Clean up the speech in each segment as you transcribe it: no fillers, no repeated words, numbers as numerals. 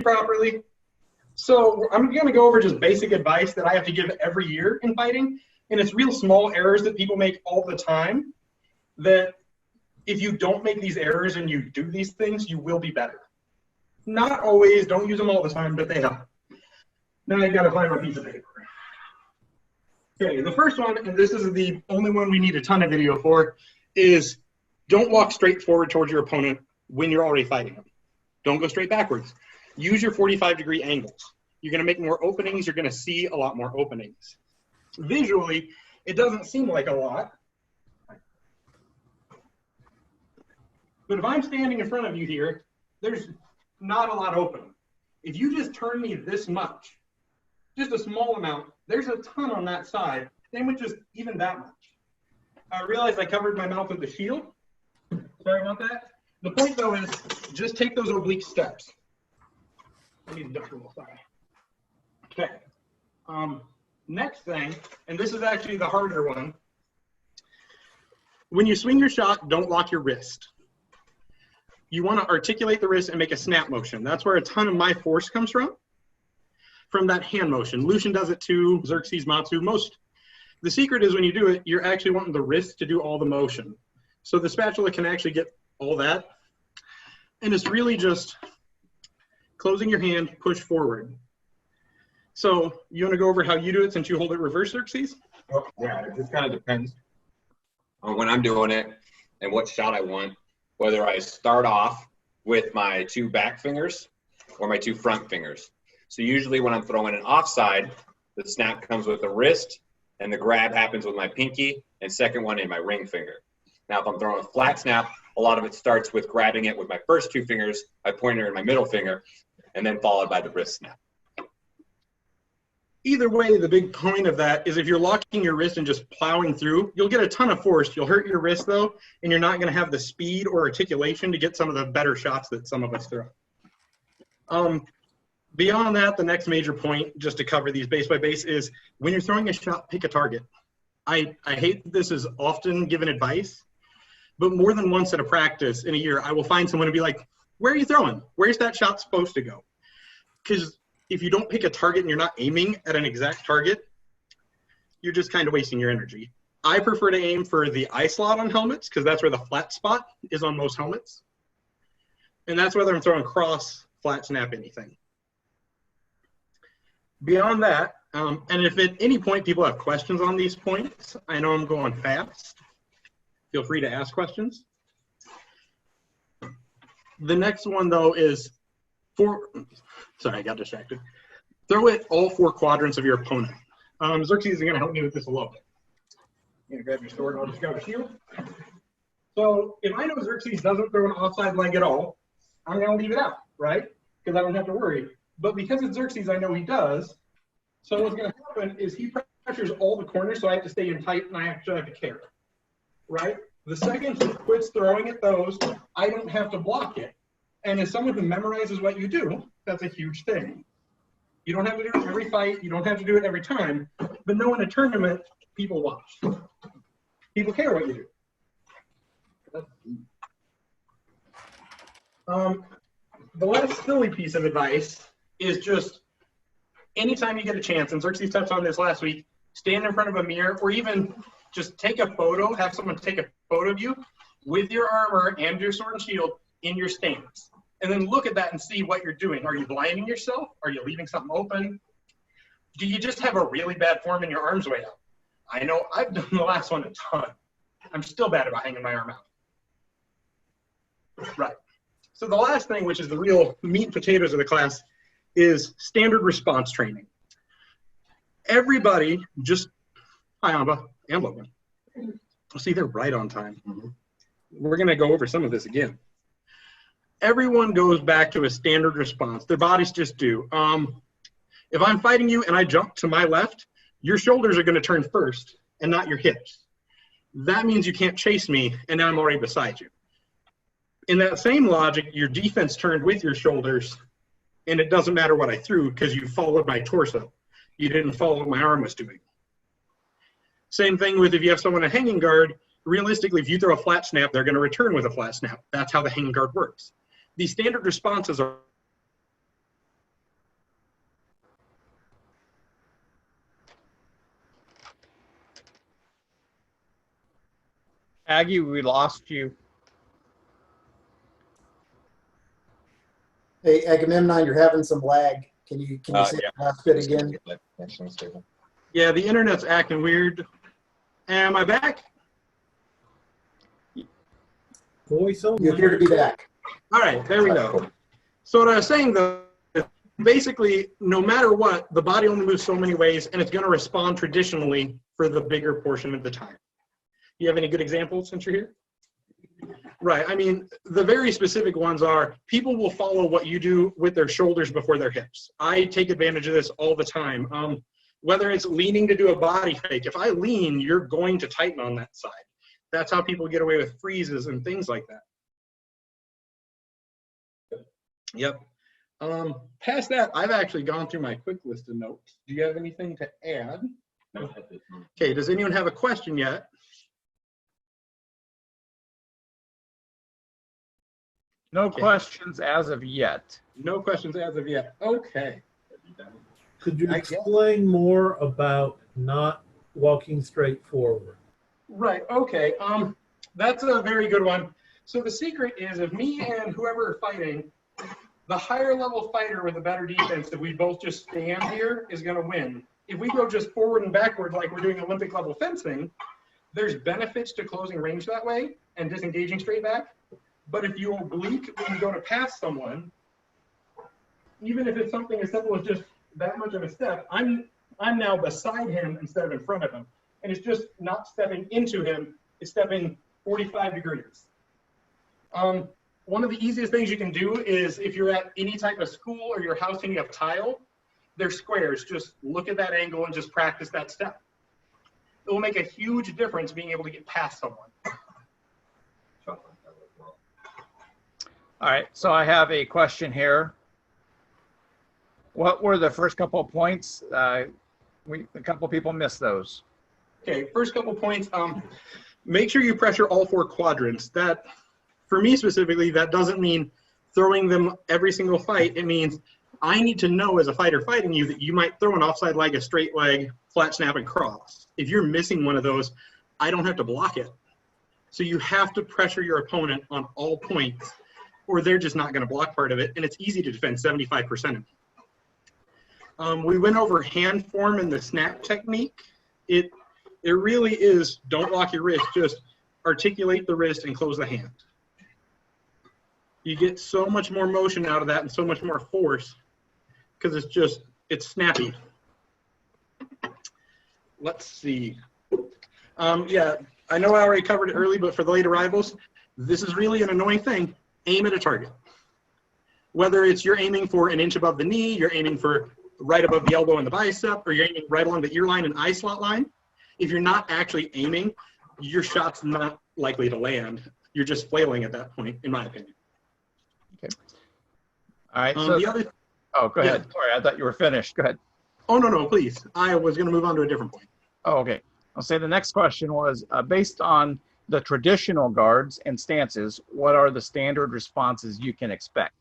properly. So I'm going to go over just basic advice that I have to give every year in fighting. And it's real small errors that people make all the time that if you don't make these errors and you do these things, you will be better. Not always, don't use them all the time, but they help. Now I've got to find my piece of paper. Okay, the first one, and this is the only one we need a ton of video for, is don't walk straight forward towards your opponent when you're already fighting them. Don't go straight backwards. Use your 45-degree angles. You're going to make more openings. You're going to see a lot more openings. Visually, it doesn't seem like a lot. But if I'm standing in front of you here, there's not a lot open. If you just turn me this much, just a small amount, there's a ton on that side. Same with just even that much. I realized I covered my mouth with the shield. Sorry about that. The point, though, is just take those oblique steps. I need to duck a little, sorry. Okay. Next thing, and this is actually the harder one. When you swing your shot, don't lock your wrist. You want to articulate the wrist and make a snap motion. That's where a ton of my force comes from that hand motion. Lucian does it too, Xerxes, Matsu, most. The secret is when you do it, you're actually wanting the wrist to do all the motion. So the spatula can actually get all that. And it's really just closing your hand, push forward. So you want to go over how you do it since you hold it reverse, Xerxes? Oh, yeah, it just kind of depends on when I'm doing it and what shot I want. Whether I start off with my 2 back fingers or my 2 front fingers. So usually when I'm throwing an offside, the snap comes with the wrist and the grab happens with my pinky and second one in my ring finger. Now if I'm throwing a flat snap, a lot of it starts with grabbing it with my first 2 fingers, my pointer and my middle finger, and then followed by the wrist snap. Either way, the big point of that is if you're locking your wrist and just plowing through, you'll get a ton of force. You'll hurt your wrist, though, and you're not going to have the speed or articulation to get some of the better shots that some of us throw. Beyond that, the next major point, just to cover these base by base, is when you're throwing a shot, pick a target. I hate that this is often given advice, but more than once at a practice in a year, I will find someone and be like, where are you throwing? Where's that shot supposed to go? Because if you don't pick a target and you're not aiming at an exact target, you're just kind of wasting your energy. I prefer to aim for the eye slot on helmets because that's where the flat spot is on most helmets. And that's whether I'm throwing cross, flat snap, anything. Beyond that, and if at any point people have questions on these points, I know I'm going fast. Feel free to ask questions. The next one, though, is sorry, I got distracted. Throw it all 4 quadrants of your opponent. Xerxes is going to help me with this a little bit. You're going to grab your sword and I'll just grab a shield. So if I know Xerxes doesn't throw an offside leg at all, I'm going to leave it out, right? Because I don't have to worry. But because it's Xerxes, I know he does. So what's going to happen is he pressures all the corners, so I have to stay in tight and I actually have to care, right? The second he quits throwing at those, I don't have to block it. And as someone who memorizes what you do, that's a huge thing. You don't have to do it every fight. You don't have to do it every time. But no, in a tournament, people watch. People care what you do. The last silly piece of advice is just anytime you get a chance, and Xerxes touched on this last week, stand in front of a mirror or even just take a photo, have someone take a photo of you with your armor and your sword and shield in your stance. And then look at that and see what you're doing. Are you blinding yourself? Are you leaving something open? Do you just have a really bad form and your arm's way out? I know I've done the last one a ton. I'm still bad about hanging my arm out. Right. So the last thing, which is the real meat and potatoes of the class, is standard response training. Everybody just, hi Amba, and Logan. See, they're right on time. We're going to go over some of this again. Everyone goes back to a standard response. Their bodies just do. If I'm fighting you and I jump to my left, your shoulders are going to turn first and not your hips. That means you can't chase me and now I'm already beside you. In that same logic, your defense turned with your shoulders and it doesn't matter what I threw because you followed my torso. You didn't follow what my arm was doing. Same thing with if you have someone a hanging guard, realistically, if you throw a flat snap, they're going to return with a flat snap. That's how the hanging guard works. These standard responses are Aggie, we lost you. Hey, Agamemnon, you're having some lag. Can you say Yeah. the last bit again? Yeah, the internet's acting weird. Am I back? Voice only. You appear to be back. All right, there we go. So what I was saying, though, is basically, no matter what, the body only moves so many ways, and it's going to respond traditionally for the bigger portion of the time. You have any good examples since you're here? Right. I mean, the very specific ones are people will follow what you do with their shoulders before their hips. I take advantage of this all the time. Whether it's leaning to do a body fake, if I lean, you're going to tighten on that side. That's how people get away with freezes and things like that. Yep. Past that, I've actually gone through my quick list of notes. Do you have anything to add? No. Okay, does anyone have a question yet? No Okay. questions as of yet. No questions as of yet. Okay. Could you I guess- explain more about not walking straight forward? Right, okay. That's a very good one. So the secret is if me and whoever are fighting, the higher level fighter with a better defense, if we both just stand here, is going to win. If we go just forward and backward like we're doing Olympic level fencing, there's benefits to closing range that way and disengaging straight back. But if you oblique when you go to pass someone, even if it's something as simple as just that much of a step, I'm now beside him instead of in front of him. And it's just not stepping into him, it's stepping 45 degrees. One of the easiest things you can do is if you're at any type of school or your house and you have tile, they're squares. Just look at that angle and just practice that step. It will make a huge difference being able to get past someone. All right, so I have a question here. What were the first couple of points? A couple people missed those. Okay, first couple points. Make sure you pressure all four quadrants. That, for me specifically, that doesn't mean throwing them every single fight. It means I need to know as a fighter fighting you that you might throw an offside leg, a straight leg, flat snap, and cross. If you're missing one of those, I don't have to block it. So you have to pressure your opponent on all points, or they're just not going to block part of it, and it's easy to defend 75% of it. We went over hand form and the snap technique. It really is, don't lock your wrist, just articulate the wrist and close the hand. You get so much more motion out of that and so much more force because it's snappy. Let's see. Yeah, I know I already covered it early, but for the late arrivals, this is really an annoying thing. Aim at a target. Whether it's you're aiming for an inch above the knee, you're aiming for right above the elbow and the bicep, or you're aiming right along the ear line and eye slot line, if you're not actually aiming, your shot's not likely to land. You're just flailing at that point, in my opinion. Okay. All right. So, go ahead. Yeah. Sorry, I thought you were finished. Go ahead. Oh, no, please. I was going to move on to a different point. Oh, okay. I'll say the next question was based on the traditional guards and stances, what are the standard responses you can expect?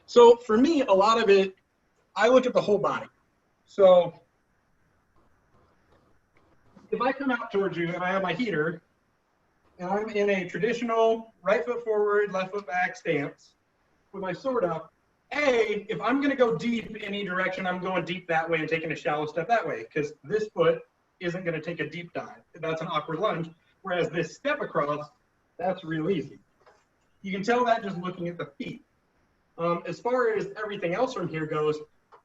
So for me, a lot of it, I look at the whole body. So if I come out towards you and I have my heater and I'm in a traditional right foot forward, left foot back stance with my sword up, if I'm going to go deep in any direction, I'm going deep that way and taking a shallow step that way because this foot isn't going to take a deep dive. That's an awkward lunge. Whereas this step across, that's real easy. You can tell that just looking at the feet. As far as everything else from here goes,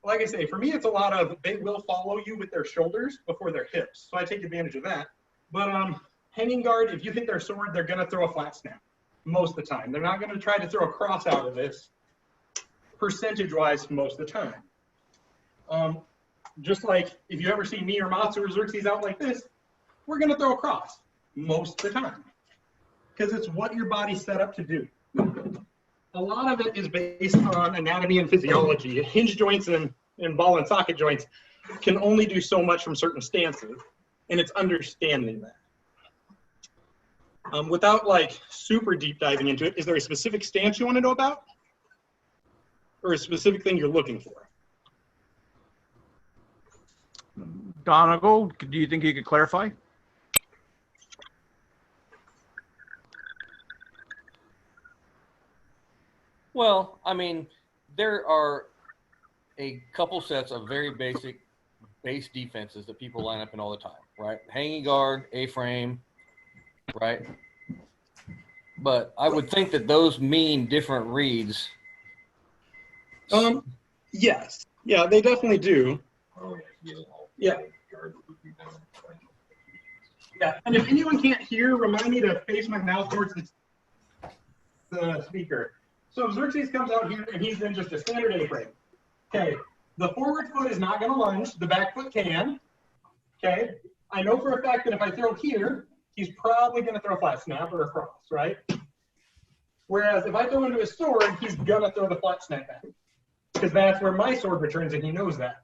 like I say, for me, it's a lot of they will follow you with their shoulders before their hips. So I take advantage of that. But hanging guard, if you hit their sword, they're going to throw a flat snap most of the time. They're not going to try to throw a cross out of this percentage-wise most of the time. Just like if you ever see me or Matsu or Xerxes out like this, we're going to throw a cross most of the time because it's what your body's set up to do. A lot of it is based on anatomy and physiology. Hinge joints and ball and socket joints can only do so much from certain stances, and it's understanding that. Without like super deep diving into it, is there a specific stance you want to know about? Or a specific thing you're looking for? Donegal, do you think you could clarify? Well, I mean, there are a couple sets of very basic base defenses that people line up in all the time, right? Hanging guard, A-frame, right? But I would think that those mean different reads. Yes. Yeah, they definitely do. Yeah. Yeah, and if anyone can't hear, remind me to face my mouth towards the speaker. So Xerxes comes out here, and he's in just a standard A-frame. Okay, the forward foot is not going to lunge. The back foot can. Okay, I know for a fact that if I throw here, he's probably going to throw a flat snap or a cross, right? Whereas if I throw into his sword, he's going to throw the flat snap back, because that's where my sword returns, and he knows that.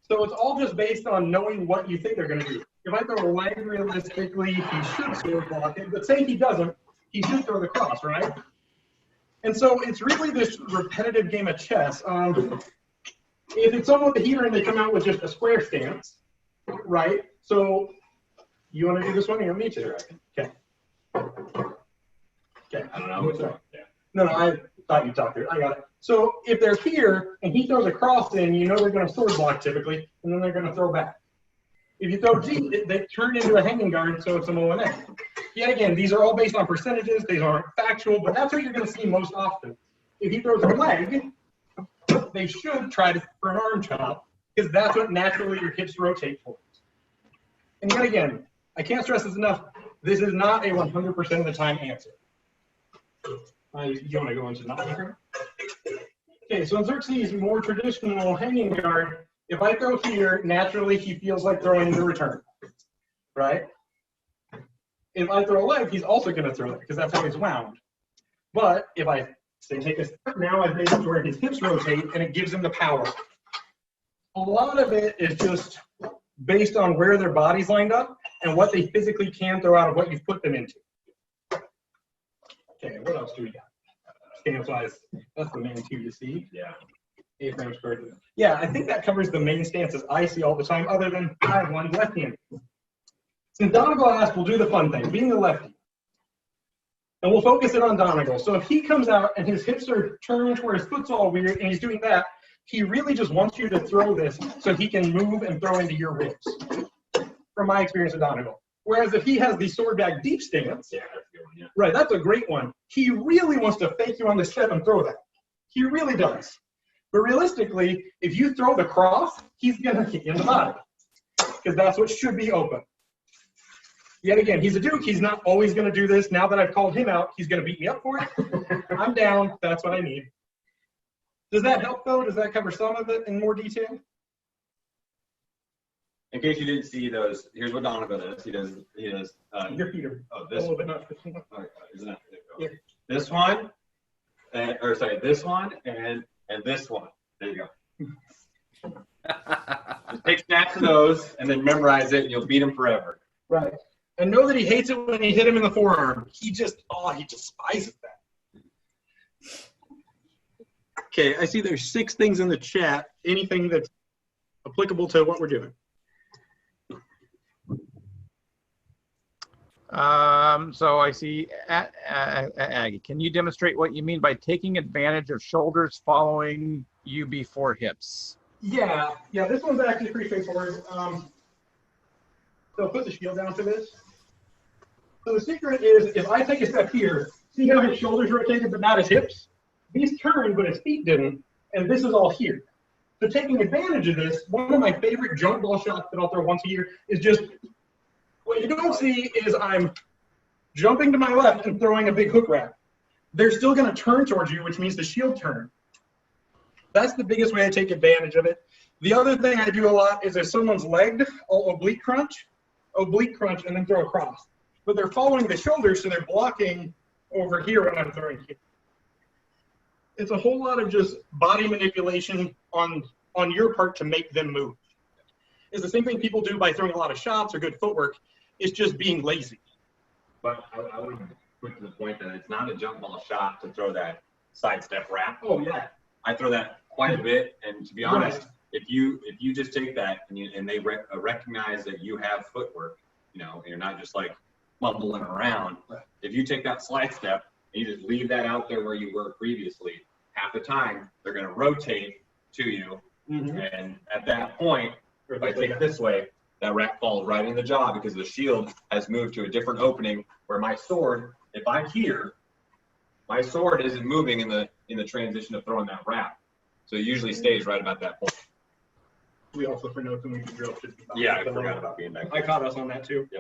So it's all just based on knowing what you think they're going to do. If I throw a leg realistically, he should sword block it, but say he doesn't, he should throw the cross, right? And so it's really this repetitive game of chess. If it's someone with a heater and they come out with just a square stance, right? So you want to do this one? You want me to? Okay. Okay. I don't know which one. Yeah. No, I thought you talked through it. I got it. So if they're here and he throws a cross in, you know they're going to sword block typically, and then they're going to throw back. If you throw G, they turn into a hanging guard, so it's an O&A. Yet again, these are all based on percentages. These aren't factual, but that's what you're going to see most often. If he throws a leg, they should try for an arm chop, because that's what naturally your hips rotate towards. And yet again, I can't stress this enough, this is not a 100% of the time answer. You want to go into not here? Okay, so in Xerxes' more traditional hanging guard, if I throw here, naturally he feels like throwing the return, right? If I throw a leg, he's also going to throw it, because that's how he's wound. But if I say take a step, now I've made it to where his hips rotate, and it gives him the power. A lot of it is just based on where their body's lined up and what they physically can throw out of what you've put them into. Okay, what else do we got? Stance-wise, that's the main two you see. Yeah. A-frame squared. Yeah, I think that covers the main stances I see all the time, other than I have one left-handed. Since Donegal asked, we'll do the fun thing, being the lefty. And we'll focus it on Donegal. So if he comes out and his hips are turned where his foot's all weird and he's doing that, he really just wants you to throw this so he can move and throw into your ribs, from my experience with Donegal. Whereas if he has the sword back deep stance, Yeah, that's a good one, yeah. right, that's a great one. He really wants to fake you on the step and throw that. He really does. But realistically, if you throw the cross, he's going to kick you in the body, because that's what should be open. Yet again, he's a Duke. He's not always going to do this. Now that I've called him out, he's going to beat me up for it. I'm down. That's what I need. Does that help, though? Does that cover some of it in more detail? In case you didn't see those, here's what Donovan does. He does. Your feet are This a little one. bit not fishing. Isn't that? Yeah. This one, this one, and this one. There you go. Just take snaps of those and then memorize it, and you'll beat him forever. Right. And know that he hates it when he hit him in the forearm. He despises that. Okay, I see there's 6 things in the chat. Anything that's applicable to what we're doing? So I see, Aggie, can you demonstrate what you mean by taking advantage of shoulders following you before hips? Yeah, this one's actually pretty straightforward. So put the shield down for this. So the secret is, if I take a step here, see how his shoulders rotated but not his hips? These turned, but his feet didn't, and this is all here. So taking advantage of this, one of my favorite jump ball shots that I'll throw once a year is just, what you don't see is I'm jumping to my left and throwing a big hook wrap. They're still going to turn towards you, which means the shield turn. That's the biggest way I take advantage of it. The other thing I do a lot is if someone's legged, I'll oblique crunch, and then throw across. But they're following the shoulders, so they're blocking over here when I'm throwing here. It's a whole lot of just body manipulation on your part to make them move. It's the same thing people do by throwing a lot of shots or good footwork. It's just being lazy. But I would put to the point that it's not a jump ball shot to throw that sidestep wrap. Oh, yeah. I throw that quite a bit, and to be honest, if you just take that and they recognize that you have footwork, and you're not just like mumbling around. If you take that slide step You just leave that out there where you were previously. Half the time, they're going to rotate to you. And at that point, if I take it this way, that rack falls right in the jaw because the shield has moved to a different opening where my sword, if I'm here, my sword isn't moving in the transition of throwing that wrap. So it usually stays right about that point. We also, for notes, when we drill, should be back. Yeah, I forgot about being back. I caught us on that too. Yeah.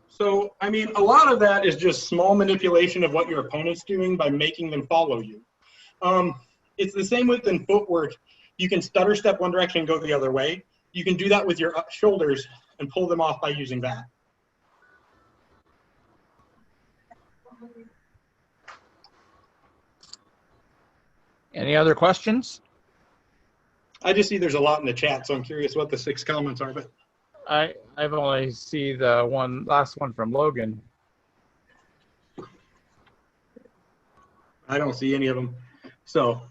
So, I mean, a lot of that is just small manipulation of what your opponent's doing by making them follow you. It's the same within footwork. You can stutter step one direction and go the other way. You can do that with your shoulders and pull them off by using that. Any other questions? I just see there's a lot in the chat, so I'm curious what the 6 comments are. But I've only see the last one from Logan. I don't see any of them. So,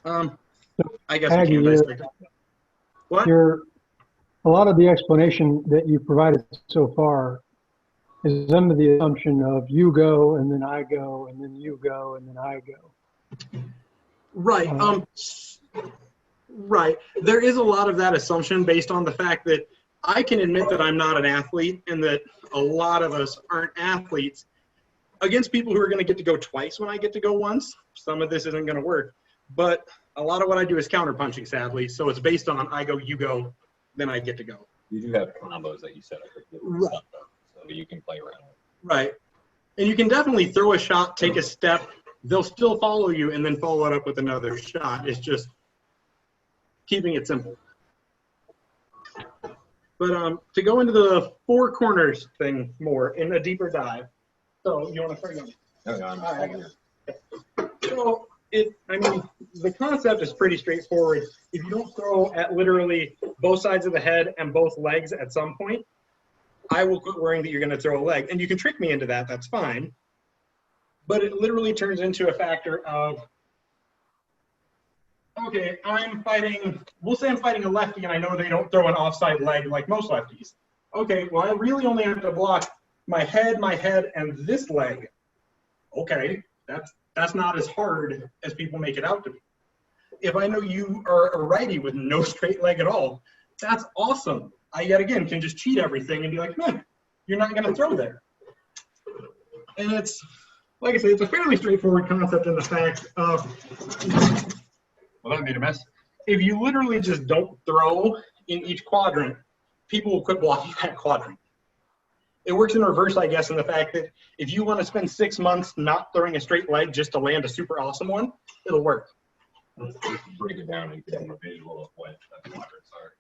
I guess Aggie, we can't dissect it. What? A lot of the explanation that you provided so far is under the assumption of you go and then I go and then you go and then I go. Right. Right. There is a lot of that assumption based on the fact that I can admit that I'm not an athlete and that a lot of us aren't athletes against people who are going to get to go twice when I get to go once. Some of this isn't going to work, but a lot of what I do is counterpunching, sadly. So it's based on I go, you go, then I get to go. You do have combos that you set up with Right. stuff, though, so you can play around with. Right. And you can definitely throw a shot, take a step. They'll still follow you and then follow it up with another shot. It's just keeping it simple. But to go into the 4 corners thing more in a deeper dive. So you want to start going? No, I'm All right. So I mean, the concept is pretty straightforward. If you don't throw at literally both sides of the head and both legs at some point, I will quit worrying that you're going to throw a leg. And you can trick me into that. That's fine. But it literally turns into a factor of, okay, we'll say I'm fighting a lefty and I know they don't throw an offside leg like most lefties. Okay, well, I really only have to block my head, and this leg. Okay, that's not as hard as people make it out to be. If I know you are a righty with no straight leg at all, that's awesome. I, yet again, can just cheat everything and be like, you're not going to throw there. And it's, like I said, it's a fairly straightforward concept in the fact of, well, that made a mess. If you literally just don't throw in each quadrant, people will quit blocking that quadrant. It works in reverse, I guess, in the fact that if you want to spend 6 months not throwing a straight leg just to land a super awesome one, it'll work. Let's break it down and get a visual of what the quadrants are.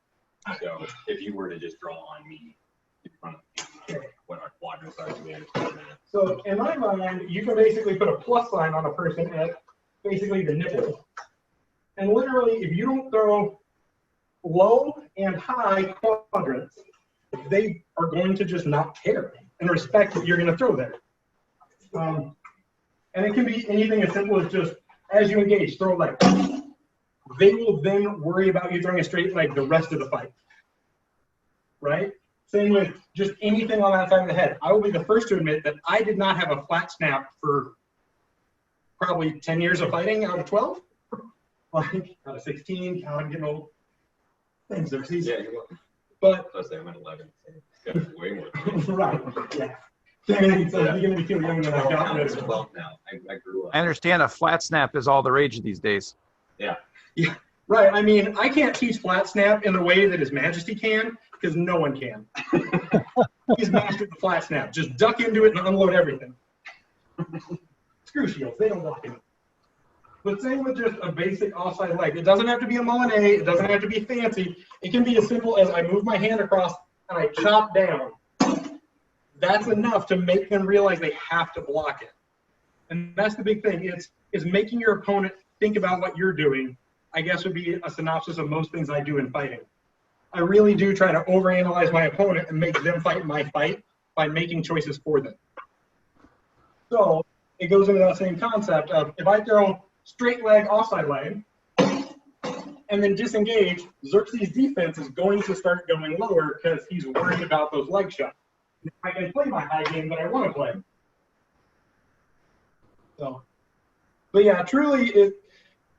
So if you were to just draw on me in front of me, what our quadrants are, so we understand that. So in my mind, you can basically put a plus sign on a person at basically the nipple. And literally, if you don't throw low and high quadrants, they are going to just not care and respect what you're going to throw there. And it can be anything as simple as just, as you engage, throw a leg. They will then worry about you throwing a straight leg the rest of the fight. Right? Same with just anything on that side of the head. I will be the first to admit that I did not have a flat snap for probably 10 years of fighting out of 12. Like, out of 16, I'm getting old. Thanks, Xerxes. Yeah, you're welcome. But Plus, I'm at 11. So it's got way more. right, yeah. Dang, so you're going to be feeling younger than I got. I'm 12 now. I grew up. I understand a flat snap is all the rage these days. Yeah. Yeah, right. I mean, I can't teach flat snap in the way that His Majesty can, because no one can. He's mastered the flat snap. Just duck into it and unload everything. Screw shields, they don't block it. But same with just a basic offside leg. It doesn't have to be a Molinet. It doesn't have to be fancy. It can be as simple as I move my hand across and I chop down. That's enough to make them realize they have to block it. And that's the big thing. It's making your opponent think about what you're doing, I guess would be a synopsis of most things I do in fighting. I really do try to overanalyze my opponent and make them fight my fight by making choices for them. So it goes into that same concept of if I throw straight leg, offside leg, and then disengage, Xerxes' defense is going to start going lower because he's worried about those leg shots. I can play my high game that I want to play. So, but yeah, truly,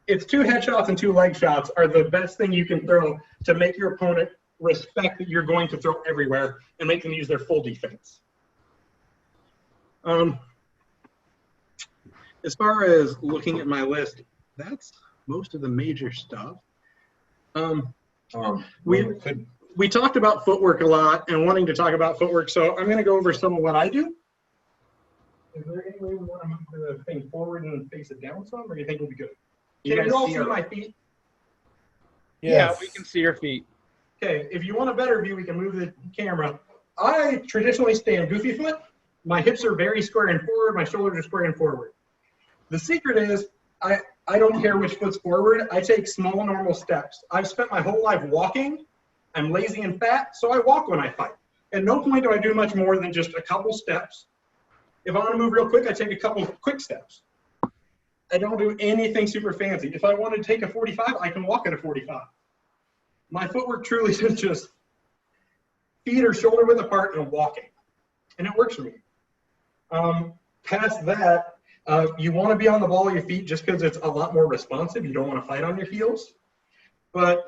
it's 2 headshots and 2 leg shots are the best thing you can throw to make your opponent respect that you're going to throw everywhere and make them use their full defense. As far as looking at my list, that's most of the major stuff. We talked about footwork a lot and wanting to talk about footwork, so I'm going to go over some of what I do. Is there any way we want to move the thing forward and face it down some, or do you think we'll be good? Can you all see my feet? Yeah, we can see your feet. Okay, if you want a better view, we can move the camera. I traditionally stand goofy foot. My hips are very square and forward. My shoulders are square and forward. The secret is I don't care which foot's forward. I take small, normal steps. I've spent my whole life walking. I'm lazy and fat, so I walk when I fight. At no point do I do much more than just a couple steps. If I want to move real quick, I take a couple of quick steps. I don't do anything super fancy. If I want to take a 45, I can walk at a 45. My footwork truly is just feet or shoulder width apart and walking. And it works for me. Past that, you want to be on the ball of your feet just because it's a lot more responsive. You don't want to fight on your heels. But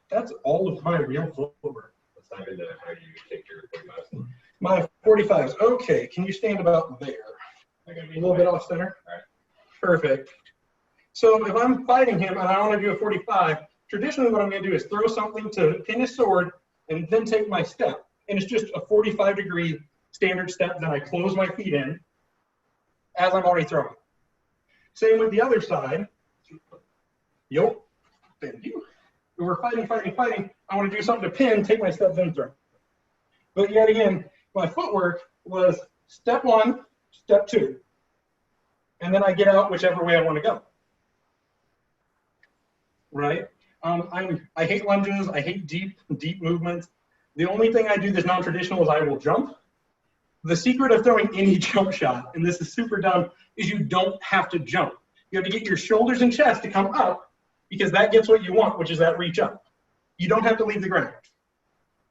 that's all of my real footwork. Let's dive into how you take your 45s. My 45s. Okay, can you stand about there? A little bit off center? All right. Perfect. So if I'm fighting him and I want to do a 45, traditionally what I'm going to do is throw something to pin his sword and then take my step. And it's just a 45-degree standard step that I close my feet in as I'm already throwing. Same with the other side. Yo, thank you. If we're fighting, I want to do something to pin, take my step, then throw. But yet again, my footwork was step 1, step 2. And then I get out whichever way I want to go. Right? I hate lunges. I hate deep movements. The only thing I do that's non-traditional is I will jump. The secret of throwing any jump shot, and this is super dumb, is you don't have to jump. You have to get your shoulders and chest to come up because that gets what you want, which is that reach up. You don't have to leave the ground.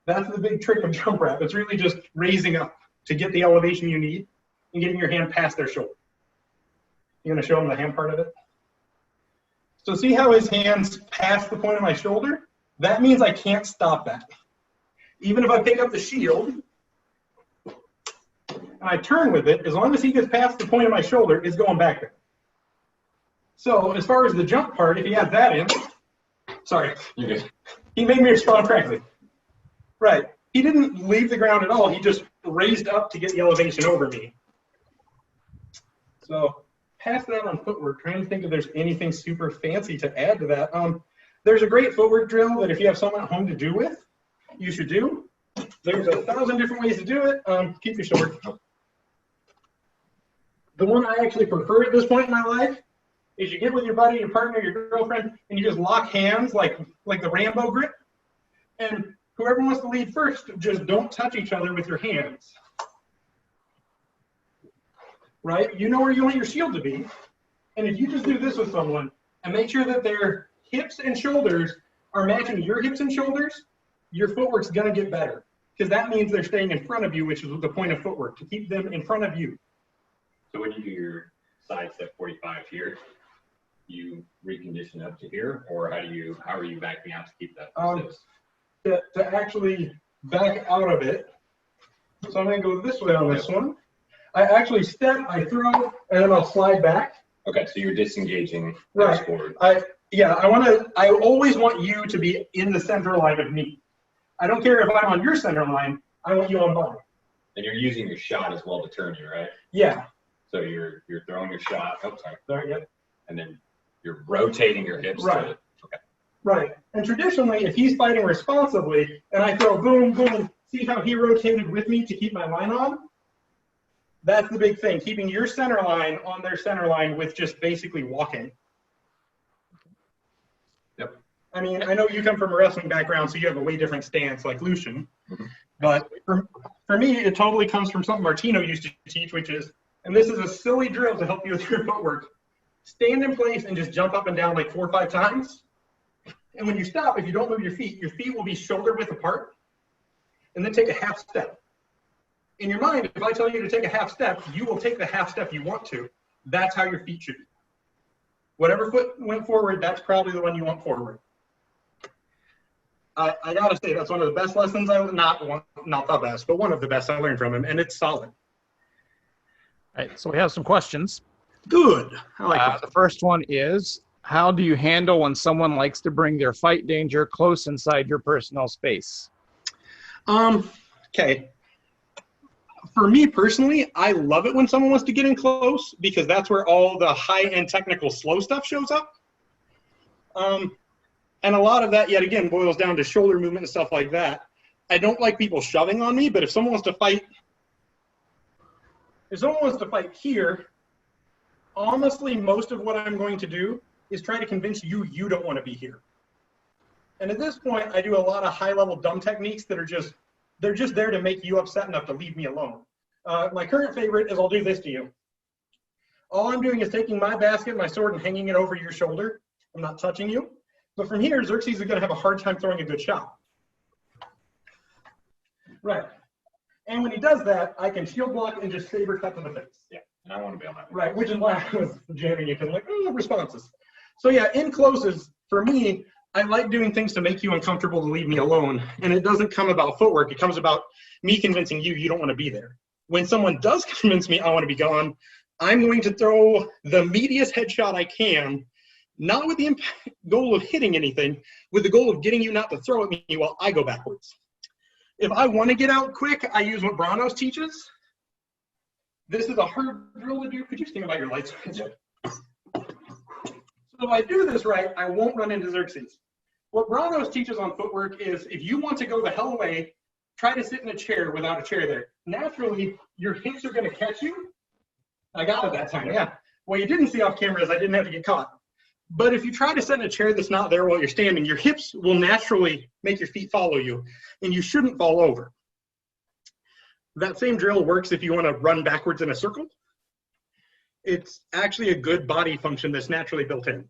That's the big trick of jump wrap. It's really just raising up to get the elevation you need and getting your hand past their shoulder. You going to show them the hand part of it? So see how his hand's past the point of my shoulder? That means I can't stop that. Even if I pick up the shield and I turn with it, as long as he gets past the point of my shoulder, it's going back there. So as far as the jump part, if he has that in, sorry, he made me respond correctly. Right. He didn't leave the ground at all. He just raised up to get the elevation over me. So past that on footwork, trying to think if there's anything super fancy to add to that. There's a great footwork drill that if you have someone at home to do with, you should do. There's 1,000 different ways to do it. Keep your short. The one I actually prefer at this point in my life is you get with your buddy, your partner, your girlfriend, and you just lock hands like the Rambo grip. And whoever wants to lead first, just don't touch each other with your hands. Right? You know where you want your shield to be. And if you just do this with someone and make sure that their hips and shoulders are matching your hips and shoulders, your footwork's going to get better. Because that means they're staying in front of you, which is the point of footwork, to keep them in front of you. So when you do your side step 45 here, you recondition up to here, or how are you backing out to keep that? To actually back out of it. So I'm going to go this way on this one. I actually step, I throw, and then I'll slide back. Okay, so you're disengaging right. Forward. I always want you to be in the center line of me. I don't care if I'm on your center line, I want you on mine. And you're using your shot as well to turn you, right? Yeah. So you're throwing your shot. Oh, sorry. Yep. And then you're rotating your hips. Right. Okay. Right. And traditionally, if he's fighting responsibly, and I throw boom, boom, see how he rotated with me to keep my line on? That's the big thing, keeping your center line on their center line with just basically walking. Yep. I mean, I know you come from a wrestling background, so you have a way different stance like Lucian. But for me, it totally comes from something Martino used to teach, which is, and this is a silly drill to help you with your footwork, stand in place and just jump up and down like 4 or 5 times. And when you stop, if you don't move your feet will be shoulder width apart. And then take a half step. In your mind, if I tell you to take a half step, you will take the half step you want to. That's how your feet should be. Whatever foot went forward, that's probably the one you want forward. I gotta say, that's one of the best lessons not the best, but one of the best I learned from him, and it's solid. All right, so we have some questions. Good. I like that. The first one is, how do you handle when someone likes to bring their fight danger close inside your personal space? Okay. For me personally, I love it when someone wants to get in close because that's where all the high-end technical slow stuff shows up. And a lot of that, yet again, boils down to shoulder movement and stuff like that. I don't like people shoving on me, but if someone wants to fight, here, honestly, most of what I'm going to do is try to convince you don't want to be here. And at this point, I do a lot of high-level dumb techniques that are they're just there to make you upset enough to leave me alone. My current favorite is I'll do this to you. All I'm doing is taking my basket, my sword, and hanging it over your shoulder. I'm not touching you. But from here, Xerxes is going to have a hard time throwing a good shot. Right. And when he does that, I can shield block and just saber cut to the face. Yeah, and I want to be on that. Right, which is why I was jamming you, because like, responses. So yeah, in closes, for me, I like doing things to make you uncomfortable to leave me alone. And it doesn't come about footwork. It comes about me convincing you don't want to be there. When someone does convince me I want to be gone, I'm going to throw the meatiest headshot I can, not with the goal of hitting anything, with the goal of getting you not to throw at me while I go backwards. If I want to get out quick, I use what Branos teaches. This is a hard drill to do. Could you stand by your lights? So if I do this right, I won't run into Xerxes. What Branos teaches on footwork is if you want to go the hell away, try to sit in a chair without a chair there. Naturally, your hips are going to catch you. I got it that time, yeah. What you didn't see off camera is I didn't have to get caught. But if you try to sit in a chair that's not there while you're standing, your hips will naturally make your feet follow you, and you shouldn't fall over. That same drill works if you want to run backwards in a circle. It's actually a good body function that's naturally built in.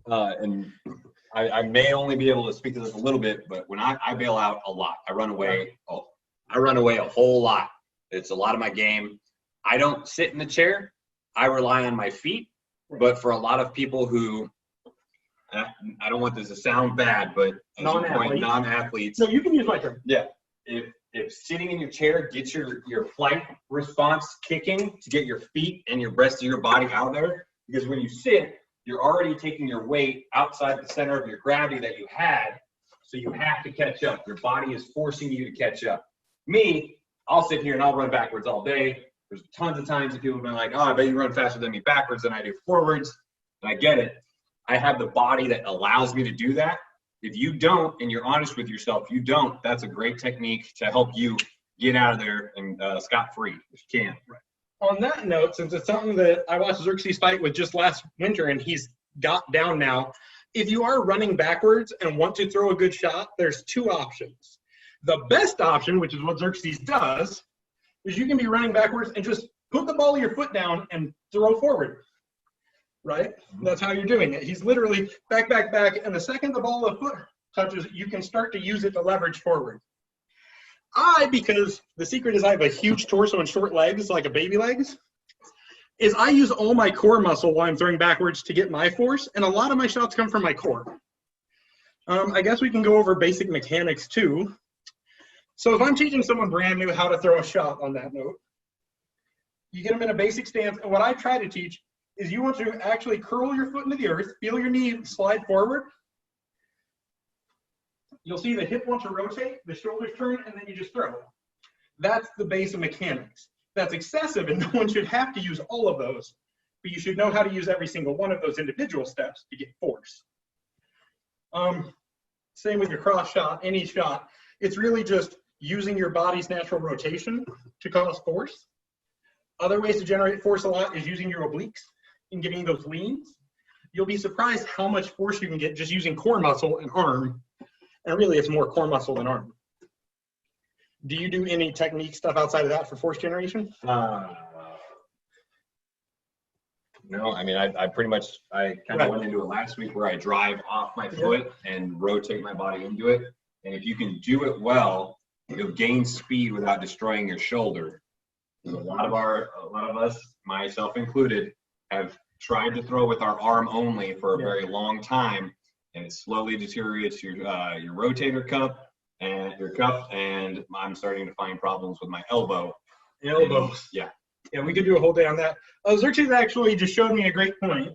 And I may only be able to speak to this a little bit, but when I bail out a lot, I run away. I run away a whole lot. It's a lot of my game. I don't sit in the chair. I rely on my feet. But for a lot of people who, I don't want this to sound bad, but non-athletes. No, you can use my term. Yeah. If sitting in your chair gets your flight response kicking to get your feet and your rest of your body out there, because when you sit, you're already taking your weight outside the center of your gravity that you had, so you have to catch up. Your body is forcing you to catch up. Me, I'll sit here and I'll run backwards all day. There's tons of times that people have been like, oh, I bet you run faster than me backwards than I do forwards. And I get it. I have the body that allows me to do that. If you don't, and you're honest with yourself, you don't, that's a great technique to help you get out of there and scot-free, if you can. Right. On that note, since it's something that I watched Xerxes fight with just last winter and he's got down now, if you are running backwards and want to throw a good shot, there's two options. The best option, which is what Xerxes does, is you can be running backwards and just put the ball of your foot down and throw forward, right? That's how you're doing it. He's literally back, and the second the ball of the foot touches, you can start to use it to leverage forward. Because the secret is I have a huge torso and short legs, like a baby legs, is I use all my core muscle while I'm throwing backwards to get my force, and a lot of my shots come from my core. I guess we can go over basic mechanics too. So if I'm teaching someone brand new how to throw a shot on that note, you get them in a basic stance, and what I try to teach is you want to actually curl your foot into the earth, feel your knee slide forward. You'll see the hip wants to rotate, the shoulders turn, and then you just throw. That's the base of mechanics. That's excessive, and no one should have to use all of those, but you should know how to use every single one of those individual steps to get force. Same with your cross shot, any shot. It's really just using your body's natural rotation to cause force. Other ways to generate force a lot is using your obliques and getting those leans. You'll be surprised how much force you can get just using core muscle and arm. And really, it's more core muscle than arm. Do you do any technique stuff outside of that for force generation? No, I mean, I pretty much, I kind of went into it last week where I drive off my foot and rotate my body into it. And if you can do it well, you'll gain speed without destroying your shoulder. A lot of us, myself included, have tried to throw with our arm only for a very long time, and it slowly deteriorates your rotator cuff and I'm starting to find problems with my elbow. Elbows. Yeah. Yeah, we could do a whole day on that. Xerxes actually just showed me a great point.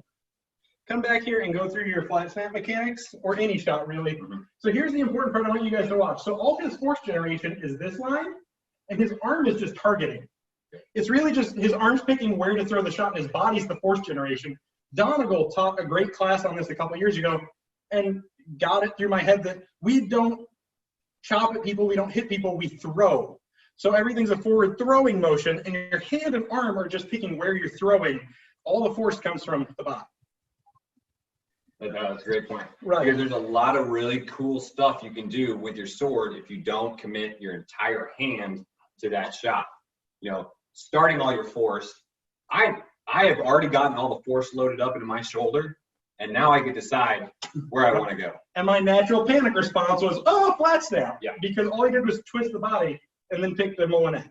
Come back here and go through your flat snap mechanics, or any shot really. So here's the important part I want you guys to watch. So all his force generation is this line, and his arm is just targeting. It's really just his arm's picking where to throw the shot, and his body's the force generation. Donegal taught a great class on this a couple years ago and got it through my head that we don't chop at people, we don't hit people, we throw. So everything's a forward throwing motion, and your hand and arm are just picking where you're throwing. All the force comes from the body. That's a great point. Right. Because there's a lot of really cool stuff you can do with your sword if you don't commit your entire hand to that shot. You know, starting all your force. I have already gotten all the force loaded up into my shoulder, and now I can decide where I want to go. And my natural panic response was, oh, flat snap. Yeah. Because all I did was twist the body and then pick the mullet.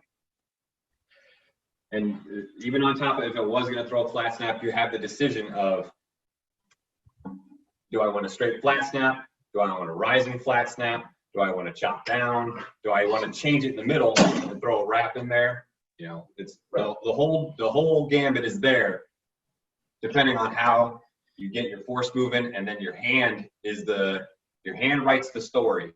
And even on top of, if it was going to throw a flat snap, you have the decision of, do I want a straight flat snap? Do I want a rising flat snap? Do I want to chop down? Do I want to change it in the middle and throw a wrap in there? You know, it's the whole gambit is there, depending on how you get your force moving, and then your hand writes the story,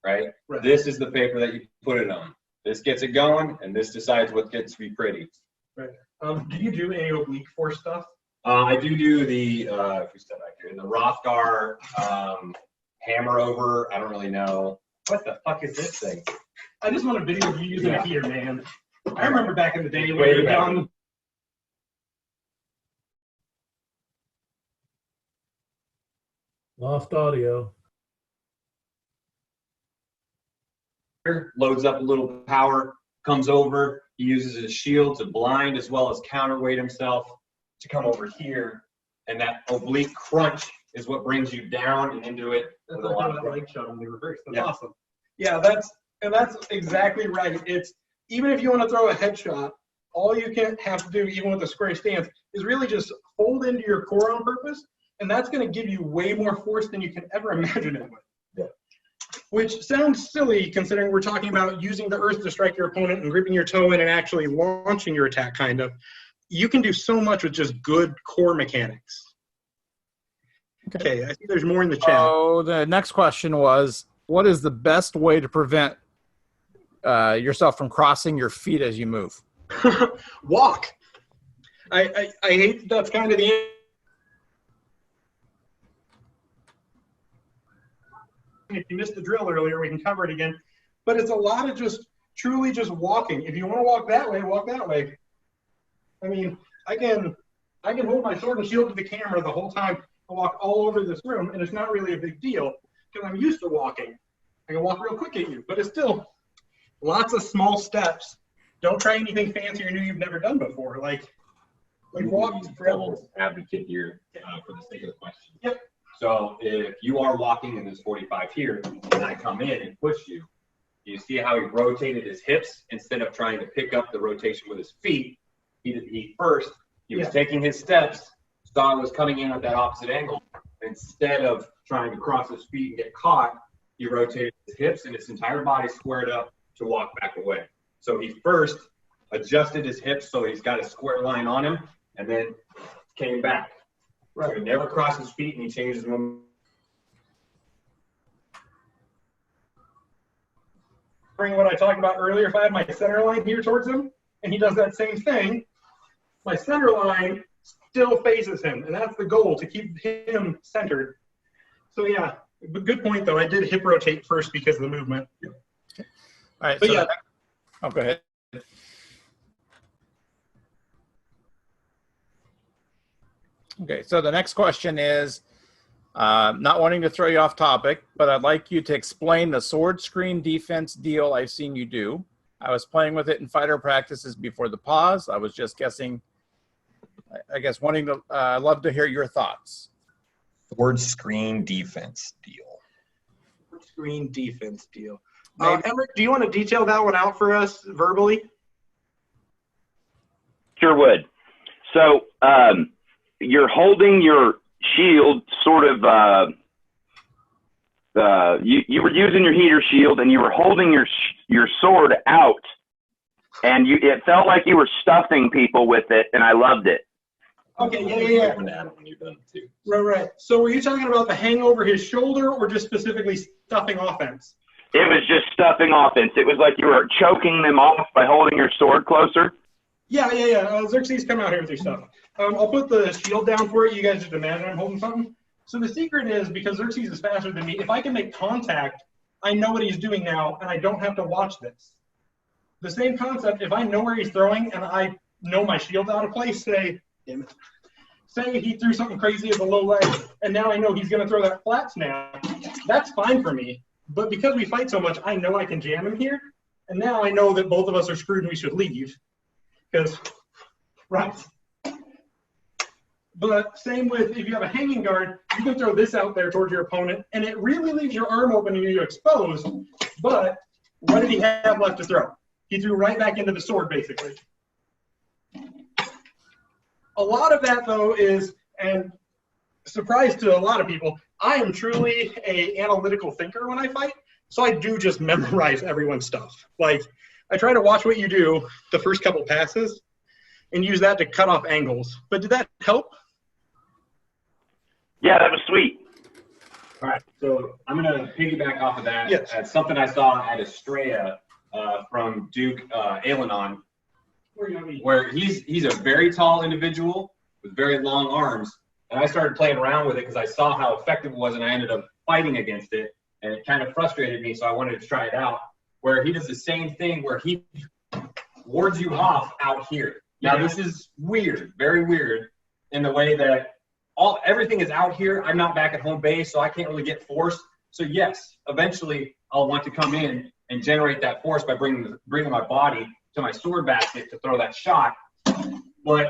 right? This is the paper that you put it on. This gets it going, and this decides what gets to be pretty. Right. Do you do any oblique force stuff? I do the, if we step back here, the Rothgar hammer over. I don't really know. What the fuck is this thing? I just want a video of you using it here, man. I remember back in the day when we were young. Lost audio. Loads up a little power, comes over. He uses his shield to blind as well as counterweight himself to come over here, and that oblique crunch is what brings you down and into it. That's with a lot of leg shot on the reverse. That's Yeah. awesome. Yeah, that's exactly right. It's even if you want to throw a headshot, all you can have to do, even with a square stance, is really just hold into your core on purpose, and that's going to give you way more force than you can ever imagine it with. Yeah. Which sounds silly considering we're talking about using the earth to strike your opponent and gripping your toe in and actually launching your attack, kind of. You can do so much with just good core mechanics. Okay, I think there's more in the chat. So the next question was, what is the best way to prevent yourself from crossing your feet as you move? Walk. I hate that's kind of the answer. If you missed the drill earlier, we can cover it again. But it's a lot of just truly just walking. If you want to walk that way, walk that way. I mean, I can hold my sword and shield to the camera the whole time. I walk all over this room, and it's not really a big deal because I'm used to walking. I can walk real quick at you, but it's still lots of small steps. Don't try anything fancy or new you've never done before. Like walked forever. Advocate here for the sake of the question. Yep. So if you are walking in this 45 here, and I come in and push you, you see how he rotated his hips instead of trying to pick up the rotation with his feet. He was taking his steps, saw I was coming in at that opposite angle. Instead of trying to cross his feet and get caught, he rotated his hips and his entire body squared up to walk back away. So he first adjusted his hips so he's got a square line on him, and then came back. Right. So he never crossed his feet, and he changed his movement. What I talked about earlier, if I have my center line here towards him, and he does that same thing, my center line still faces him, and that's the goal, to keep him centered. So yeah, but good point though. I did hip rotate first because of the movement. All right. But So yeah. Oh, go ahead. Okay, so the next question is, not wanting to throw you off topic, but I'd like you to explain the sword screen defense deal I've seen you do. I was playing with it in fighter practices before the pause. I was just guessing, I guess, wanting to, I'd love to hear your thoughts. Sword screen defense deal. Screen defense deal. Emerick, do you want to detail that one out for us verbally? Sure would. So you're holding your shield sort of, you were using your heater shield and you were holding your sword out, and it felt like you were stuffing people with it, and I loved it. Okay, yeah. Right. So were you talking about the hang over his shoulder or just specifically stuffing offense? It was just stuffing offense. It was like you were choking them off by holding your sword closer. Yeah. Xerxes, come out here with your stuff. I'll put the shield down for it. You guys just imagine I'm holding something. So the secret is, because Xerxes is faster than me, if I can make contact, I know what he's doing now, and I don't have to watch this. The same concept, if I know where he's throwing and I know my shield's out of place, say he threw something crazy as a low leg, and now I know he's going to throw that flat snap, that's fine for me. But because we fight so much, I know I can jam him here, and now I know that both of us are screwed and we should leave. Because, right. But same with, if you have a hanging guard, you can throw this out there towards your opponent, and it really leaves your arm open and you're exposed. But what did he have left to throw? He threw right back into the sword, basically. A lot of that, though, is, and surprise to a lot of people, I am truly an analytical thinker when I fight, so I do just memorize everyone's stuff. Like, I try to watch what you do the first couple passes and use that to cut off angles. But did that help? Yeah, that was sweet. All right, so I'm going to piggyback off of that. Yes. That's something I saw at SCA from Duke Alanon, where he's a very tall individual with very long arms. And I started playing around with it because I saw how effective it was, and I ended up fighting against it. And it kind of frustrated me, so I wanted to try it out, where he does the same thing where he wards you off out here. Now, this is weird, very weird, in the way that everything is out here. I'm not back at home base, so I can't really get force. So, yes, eventually I'll want to come in and generate that force by bringing my body to my sword basket to throw that shot. But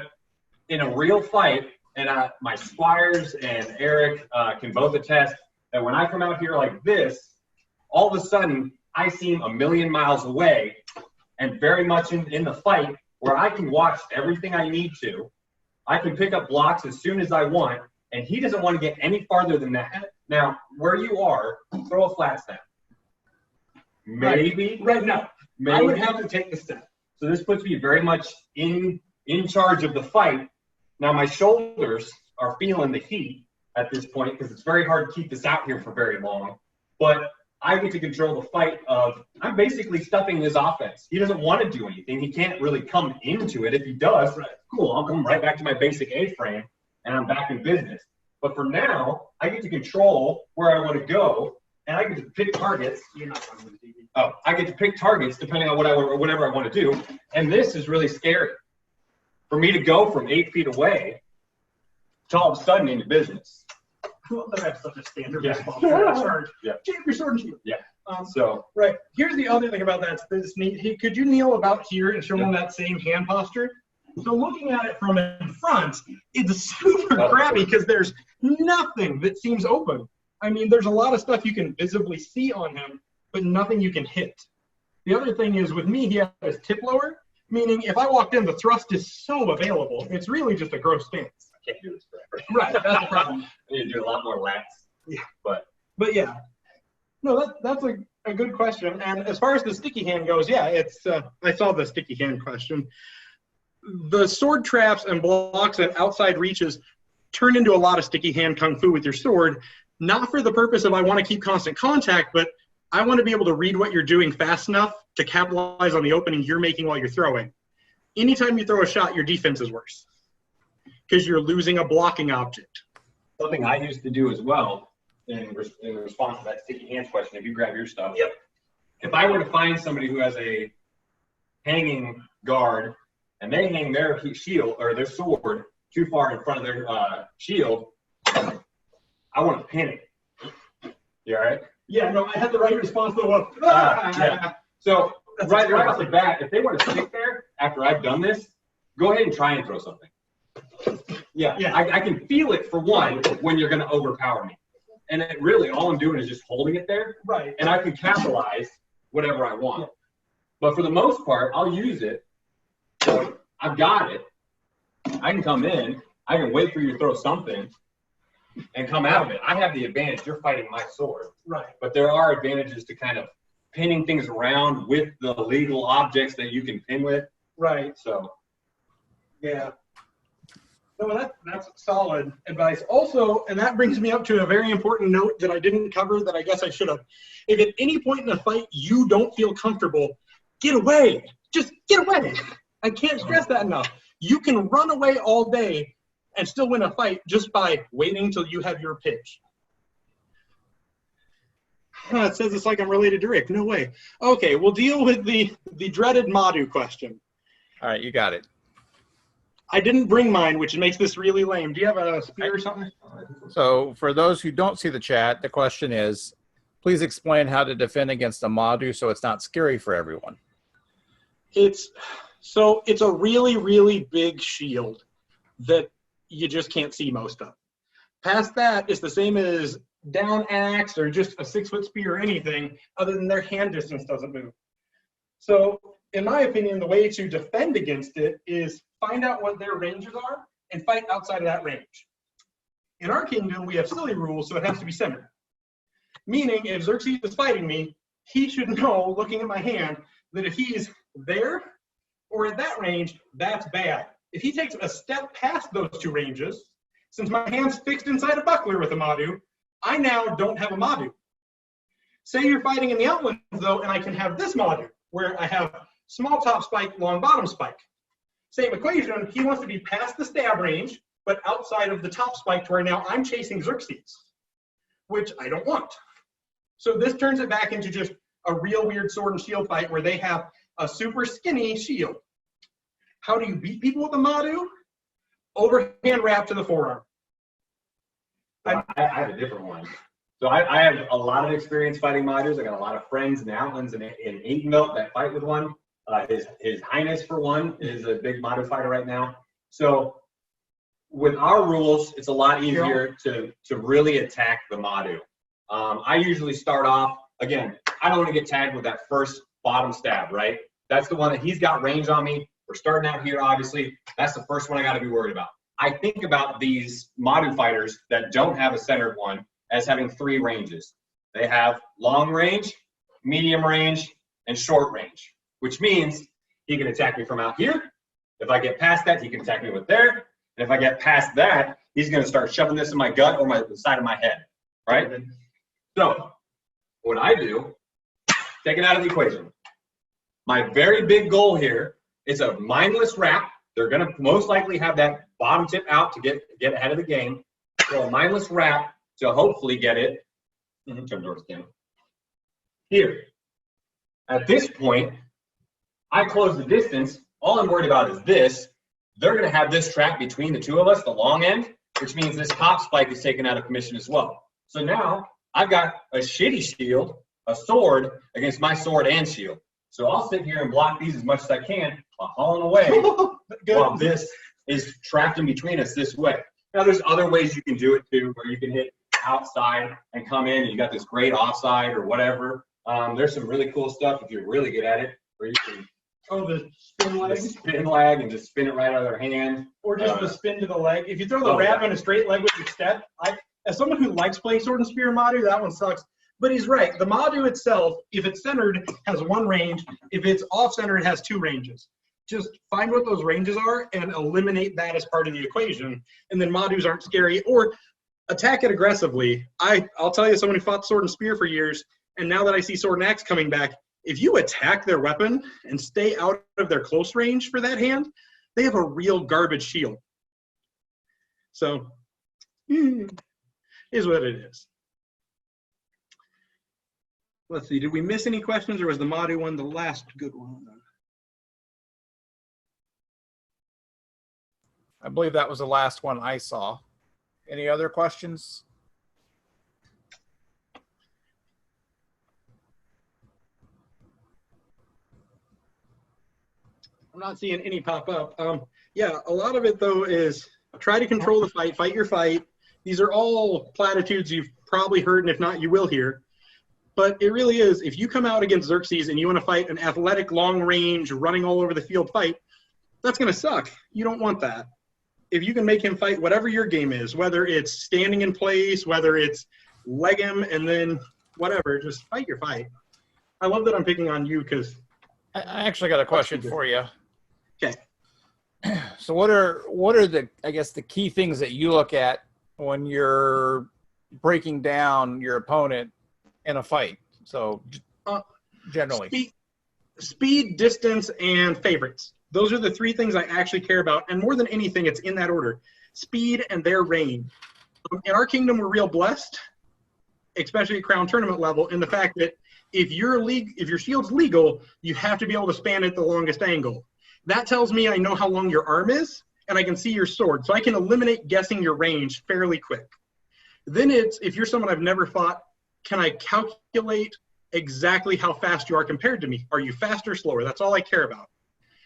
in a real fight, and my squires and Eric can both attest that when I come out here like this, all of a sudden I seem a million miles away and very much in the fight where I can watch everything I need to. I can pick up blocks as soon as I want, and he doesn't want to get any farther than that. Now, where you are, throw a flat snap. Maybe. Right now. Maybe. I would have to take the step. So this puts me very much in charge of the fight. Now my shoulders are feeling the heat at this point because it's very hard to keep this out here for very long. But I get to control the fight of, I'm basically stuffing his offense. He doesn't want to do anything. He can't really come into it. If he does, cool, I'll come right back to my basic A-frame and I'm back in business. But for now, I get to control where I want to go, and I get to pick targets. You're not on the TV. Oh, I get to pick targets depending on whatever I want to do. And this is really scary. For me to go from 8 feet away to all of a sudden into business. Well, that I have such a standard response. Yeah. Jam your sword and shield. Yeah. So right. Here's the other thing about that. That's neat. Hey, could you kneel about here and show them that same hand posture? So looking at it from in front, it's super crappy because there's nothing that seems open. I mean, there's a lot of stuff you can visibly see on him, but nothing you can hit. The other thing is with me, he has his tip lower, meaning if I walked in, the thrust is so available. It's really just a gross stance. I can't do this forever. Right, that's the problem. I need to do a lot more lats. Yeah. But yeah. No, that's a good question. And as far as the sticky hand goes, yeah, it's I saw the sticky hand question. The sword traps and blocks at outside reaches turn into a lot of sticky hand kung fu with your sword, not for the purpose of I want to keep constant contact, but I want to be able to read what you're doing fast enough to capitalize on the opening you're making while you're throwing. Anytime you throw a shot, your defense is worse because you're losing a blocking object. something I used to do as well in response to that sticky hands question, if you grab your stuff. Yep. If I were to find somebody who has a hanging guard and they hang their shield or their sword too far in front of their shield, I want to pin it. You all right? Yeah, no, I had the right response though. Yeah. So right off the bat, if they want to stick there after I've done this, go ahead and try and throw something. Yeah. I can feel it for one when you're going to overpower me. And it really, all I'm doing is just holding it there. Right. And I can capitalize whatever I want. But for the most part, I'll use it. So I've got it. I can come in. I can wait for you to throw something and come out of it. I have the advantage. You're fighting my sword. Right. But there are advantages to kind of pinning things around with the legal objects that you can pin with. Right. So, yeah. No, that's solid advice. Also, and that brings me up to a very important note that I didn't cover that I guess I should have. If at any point in a fight you don't feel comfortable, get away. Just get away. I can't stress that enough. You can run away all day and still win a fight just by waiting till you have your pitch. It says it's like I'm related to Rick. No way. Okay, we'll deal with the dreaded Madhu question. All right, you got it. I didn't bring mine, which makes this really lame. Do you have a spear or something? So for those who don't see the chat, the question is, please explain how to defend against a Madhu so it's not scary for everyone. It's a really, really big shield that you just can't see most of. Past that, it's the same as down axe or just a 6-foot spear or anything other than their hand distance doesn't move. So in my opinion, the way to defend against it is find out what their ranges are and fight outside of that range. In our kingdom, we have silly rules, so it has to be centered. Meaning, if Xerxes is fighting me, he should know, looking at my hand, that if he's there or at that range, that's bad. If he takes a step past those two ranges, since my hand's fixed inside a buckler with a Madhu, I now don't have a Madhu. Say you're fighting in the outlands, though, and I can have this Madhu, where I have small top spike, long bottom spike. Same equation, he wants to be past the stab range, but outside of the top spike to where now I'm chasing Xerxes, which I don't want. So this turns it back into just a real weird sword and shield fight where they have a super skinny shield. How do you beat people with a Madhu? Overhand wrap to the forearm. I have a different one. So I have a lot of experience fighting Madhus. I got a lot of friends in the Outlands and in Eatonville that fight with one. His Highness, for one, is a big Madhu fighter right now. So with our rules, it's a lot easier to really attack the Madhu. I usually start off, again, I don't want to get tagged with that first bottom stab, right? That's the one that he's got range on me. We're starting out here, obviously. That's the first one I got to be worried about. I think about these Madhu fighters that don't have a centered one as having 3 ranges. They have long range, medium range, and short range, which means he can attack me from out here. If I get past that, he can attack me with there. And if I get past that, he's going to start shoving this in my gut or the side of my head, right? So what I do, take it out of the equation. My very big goal here is a mindless wrap. They're going to most likely have that bottom tip out to get ahead of the game. So a mindless wrap to hopefully get it. Turn towards him. Here. At this point, I close the distance. All I'm worried about is this. They're going to have this trap between the two of us, the long end, which means this top spike is taken out of commission as well. So now I've got a shitty shield, a sword, against my sword and shield. So I'll sit here and block these as much as I can while hauling away while this is trapped in between us this way. Now, there's other ways you can do it too, where you can hit outside and come in and you got this great offside or whatever. There's some really cool stuff if you're really good at it, where you can the spin leg. The spin leg and just spin it right out of their hand. Or just the spin to the leg. If you throw the wrap in a straight leg with your step, as someone who likes playing sword and spear Madhu, that one sucks. But he's right. The Madhu itself, if it's centered, has 1 range. If it's off-center, it has 2 ranges. Just find what those ranges are and eliminate that as part of the equation. And then Madhus aren't scary. Or attack it aggressively. I'll tell you, someone who fought sword and spear for years, and now that I see sword and axe coming back, if you attack their weapon and stay out of their close range for that hand, they have a real garbage shield. So, is what it is. Let's see, did we miss any questions, or was the Madhu one the last good one? I believe that was the last one I saw. Any other questions? I'm not seeing any pop up. Yeah, a lot of it, though, is try to control the fight, fight your fight. These are all platitudes you've probably heard, and if not, you will hear. But it really is, if you come out against Xerxes and you want to fight an athletic, long-range, running all over the field fight, that's going to suck. You don't want that. If you can make him fight whatever your game is, whether it's standing in place, whether it's leg him and then whatever, just fight your fight. I love that I'm picking on you because I actually got a question for you. Okay. So what are the, I guess, the key things that you look at when you're breaking down your opponent in a fight? So generally. Speed, distance, and favorites. Those are the three things I actually care about. And more than anything, it's in that order. Speed and their range. In our kingdom, we're real blessed, especially at Crown Tournament level, in the fact that if your shield's legal, you have to be able to span it the longest angle. That tells me I know how long your arm is, and I can see your sword. So I can eliminate guessing your range fairly quick. Then it's, if you're someone I've never fought, can I calculate exactly how fast you are compared to me? Are you faster or slower? That's all I care about.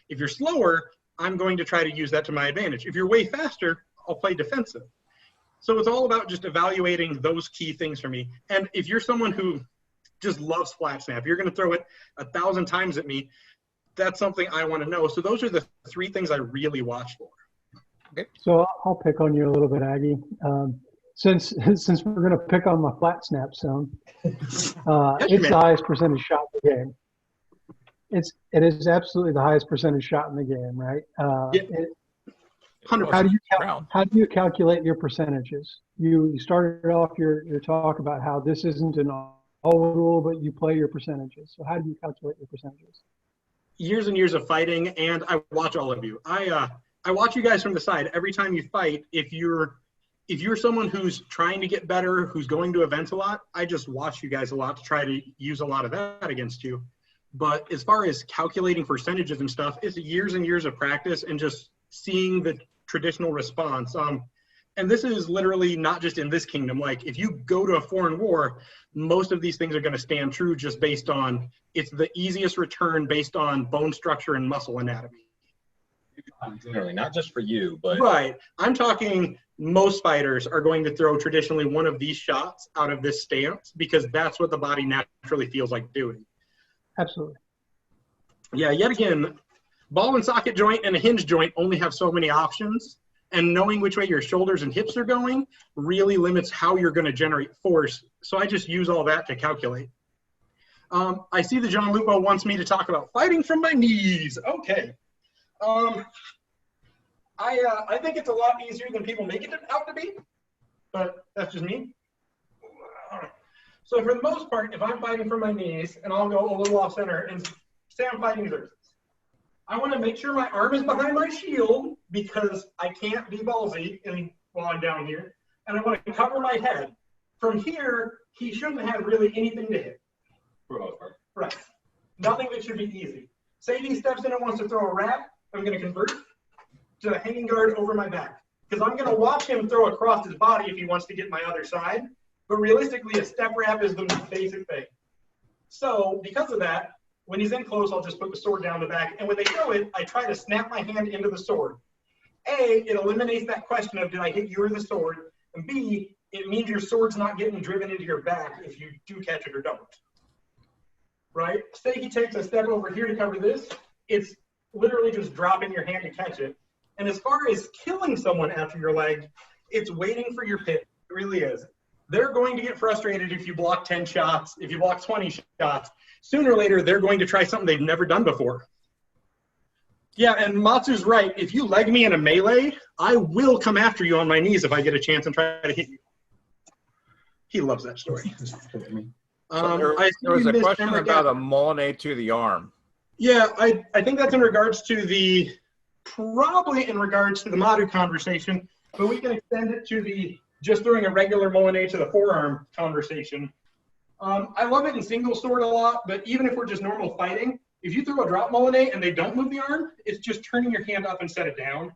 If you're slower, I'm going to try to use that to my advantage. If you're way faster, I'll play defensive. So it's all about just evaluating those key things for me. And if you're someone who just loves flat snap, you're going to throw it 1,000 times at me, that's something I want to know. So those are the three things I really watch for. Okay. So I'll pick on you a little bit, Aggie. Since we're going to pick on my flat snap some, it's the highest percentage shot in the game. It is absolutely the highest percentage shot in the game, right? How do you calculate your percentages? You started off your talk about how this isn't an all rule, but you play your percentages. So how do you calculate your percentages? Years and years of fighting, and I watch all of you. I watch you guys from the side every time you fight. If you're someone who's trying to get better, who's going to events a lot, I just watch you guys a lot to try to use a lot of that against you. But as far as calculating percentages and stuff, it's years and years of practice and just seeing the traditional response. And this is literally not just in this kingdom. Like, if you go to a foreign war, most of these things are going to stand true just based on, it's the easiest return based on bone structure and muscle anatomy. Generally, not just for you, but... Right. I'm talking most fighters are going to throw traditionally one of these shots out of this stance because that's what the body naturally feels like doing. Absolutely. Yeah, yet again, ball and socket joint and a hinge joint only have so many options, and knowing which way your shoulders and hips are going really limits how you're going to generate force. So I just use all that to calculate. I see that Gianlupo wants me to talk about fighting from my knees. Okay. I think it's a lot easier than people make it out to be, but that's just me. So for the most part, if I'm fighting from my knees, and I'll go a little off center, and say I'm fighting Xerxes, I want to make sure my arm is behind my shield because I can't be ballsy while I'm down here, and I want to cover my head. From here, he shouldn't have really anything to hit. For the most part. Right. Nothing that should be easy. Say he steps in and wants to throw a wrap, I'm going to convert to the hanging guard over my back. Because I'm going to watch him throw across his body if he wants to get my other side. But realistically, a step wrap is the most basic thing. So because of that, when he's in close, I'll just put the sword down the back. And when they throw it, I try to snap my hand into the sword. A, it eliminates that question of did I hit you or the sword? And B, it means your sword's not getting driven into your back if you do catch it or don't. Right? Say he takes a step over here to cover this. It's literally just dropping your hand to catch it. And as far as killing someone after your leg, it's waiting for your pit. It really is. They're going to get frustrated if you block 10 shots, if you block 20 shots. Sooner or later, they're going to try something they've never done before. Yeah, and Matsu's right. If you leg me in a melee, I will come after you on my knees if I get a chance and try to hit you. He loves that story. There was a question about a Molinet to the arm. Yeah, I think that's in regards to probably in regards to the Madu conversation, but we can extend it to the just throwing a regular Molinet to the forearm conversation. I love it in single sword a lot, but even if we're just normal fighting, if you throw a drop Molinet and they don't move the arm, it's just turning your hand up and set it down.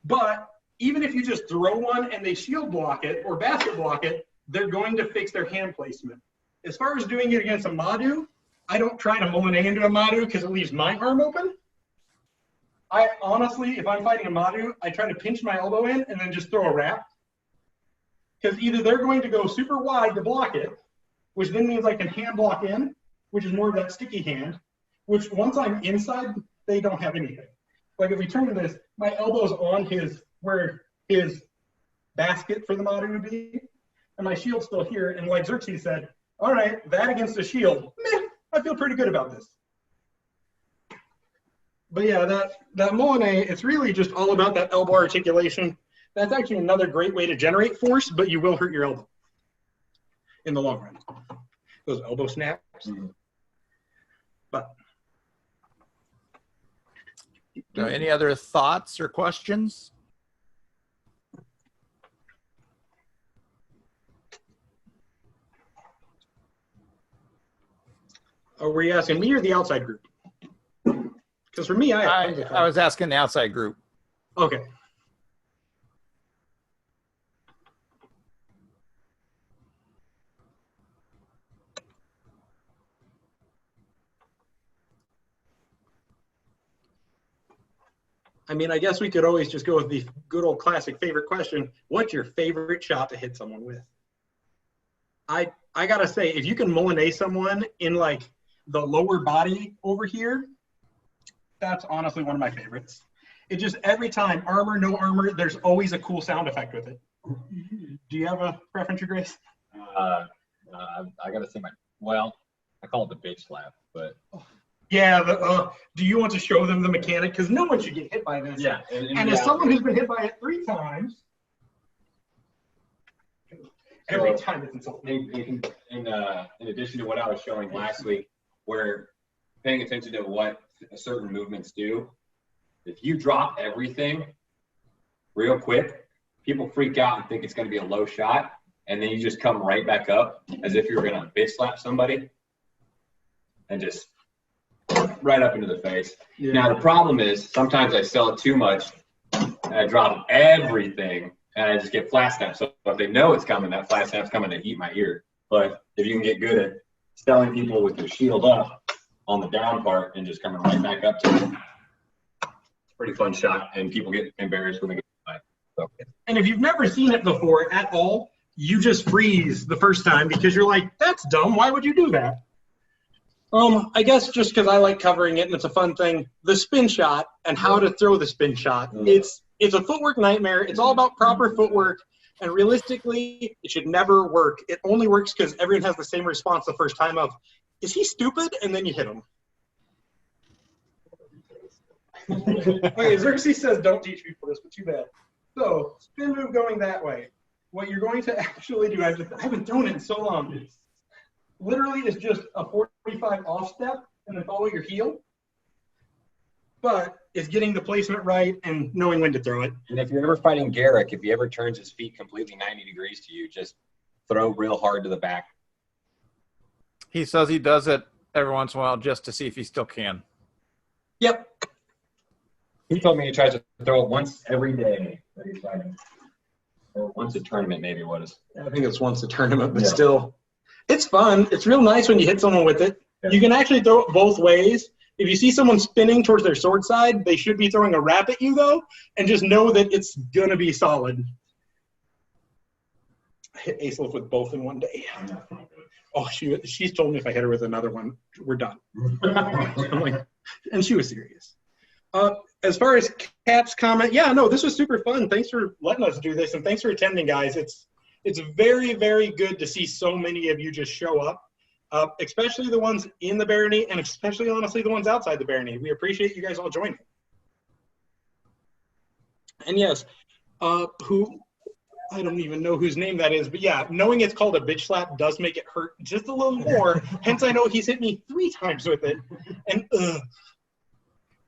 But even if you just throw one and they shield block it or basket block it, they're going to fix their hand placement. As far as doing it against a Madu, I don't try to Molinet into a Madu because it leaves my arm open. I honestly, if I'm fighting a Madu, I try to pinch my elbow in and then just throw a wrap. Because either they're going to go super wide to block it, which then means I can hand block in, which is more of that sticky hand, which once I'm inside, they don't have anything. Like if we turn to this, my elbow's on where his basket for the modern would be, and my shield's still here. And like Xerxes said, all right, that against the shield, meh, I feel pretty good about this. But yeah, that Molinet, it's really just all about that elbow articulation. That's actually another great way to generate force, but you will hurt your elbow in the long run. Those elbow snaps. Mm-hmm. But any other thoughts or questions? Were you asking me or the outside group? Because for me, I was asking the outside group. Okay. I mean, I guess we could always just go with the good old classic favorite question. What's your favorite shot to hit someone with? I gotta say, if you can Molinet someone in like the lower body over here, that's honestly one of my favorites. It just, every time, armor, no armor, there's always a cool sound effect with it. Do you have a preference, Your Grace? I gotta say I call it the bitch slap, but. Yeah, do you want to show them the mechanic? Because no one should get hit by this. Yeah. And as someone who's been hit by it 3 times, every time it's insulting. In addition to what I was showing last week, where paying attention to what certain movements do, if you drop everything real quick, people freak out and think it's going to be a low shot, and then you just come right back up as if you're going to bitch slap somebody and just right up into the face. Yeah. Now, the problem is sometimes I sell it too much and I drop everything and I just get flat snaps. So if they know it's coming, that flat snap's coming to eat my ear. But if you can get good at selling people with your shield up on the down part and just coming right back up to them, it's a pretty fun shot, and people get embarrassed when they get by. So. And if you've never seen it before at all, you just freeze the first time because you're like, that's dumb. Why would you do that? I guess just because I like covering it and it's a fun thing. The spin shot and how to throw the spin shot. It's a footwork nightmare. It's all about proper footwork. And realistically, it should never work. It only works because everyone has the same response the first time of, is he stupid? And then you hit him. Okay, Xerxes says don't teach people this, but too bad. So, spin move going that way. What you're going to actually do, I haven't thrown it in so long. Literally, it's just a 45 off step and then follow your heel. But it's getting the placement right and knowing when to throw it. And if you're ever fighting Garrick, if he ever turns his feet completely 90 degrees to you, just throw real hard to the back. He says he does it every once in a while just to see if he still can. Yep. He told me he tries to throw it once every day that he's fighting. Or once a tournament, maybe it was. I think it's once a tournament, but still. It's fun. It's real nice when you hit someone with it. Yeah. You can actually throw it both ways. If you see someone spinning towards their sword side, they should be throwing a wrap at you, though, and just know that it's going to be solid. I hit Acelif with both in one day. Oh, she's told me if I hit her with another one, we're done. I'm like, and she was serious. As far as Cap's comment, yeah, no, this was super fun. Thanks for letting us do this, and thanks for attending, guys. It's very, very good to see so many of you just show up, especially the ones in the Barony, and especially, honestly, the ones outside the Barony. We appreciate you guys all joining. And yes, I don't even know whose name that is, but yeah, knowing it's called a bitch slap does make it hurt just a little more. Hence, I know he's hit me 3 times with it, and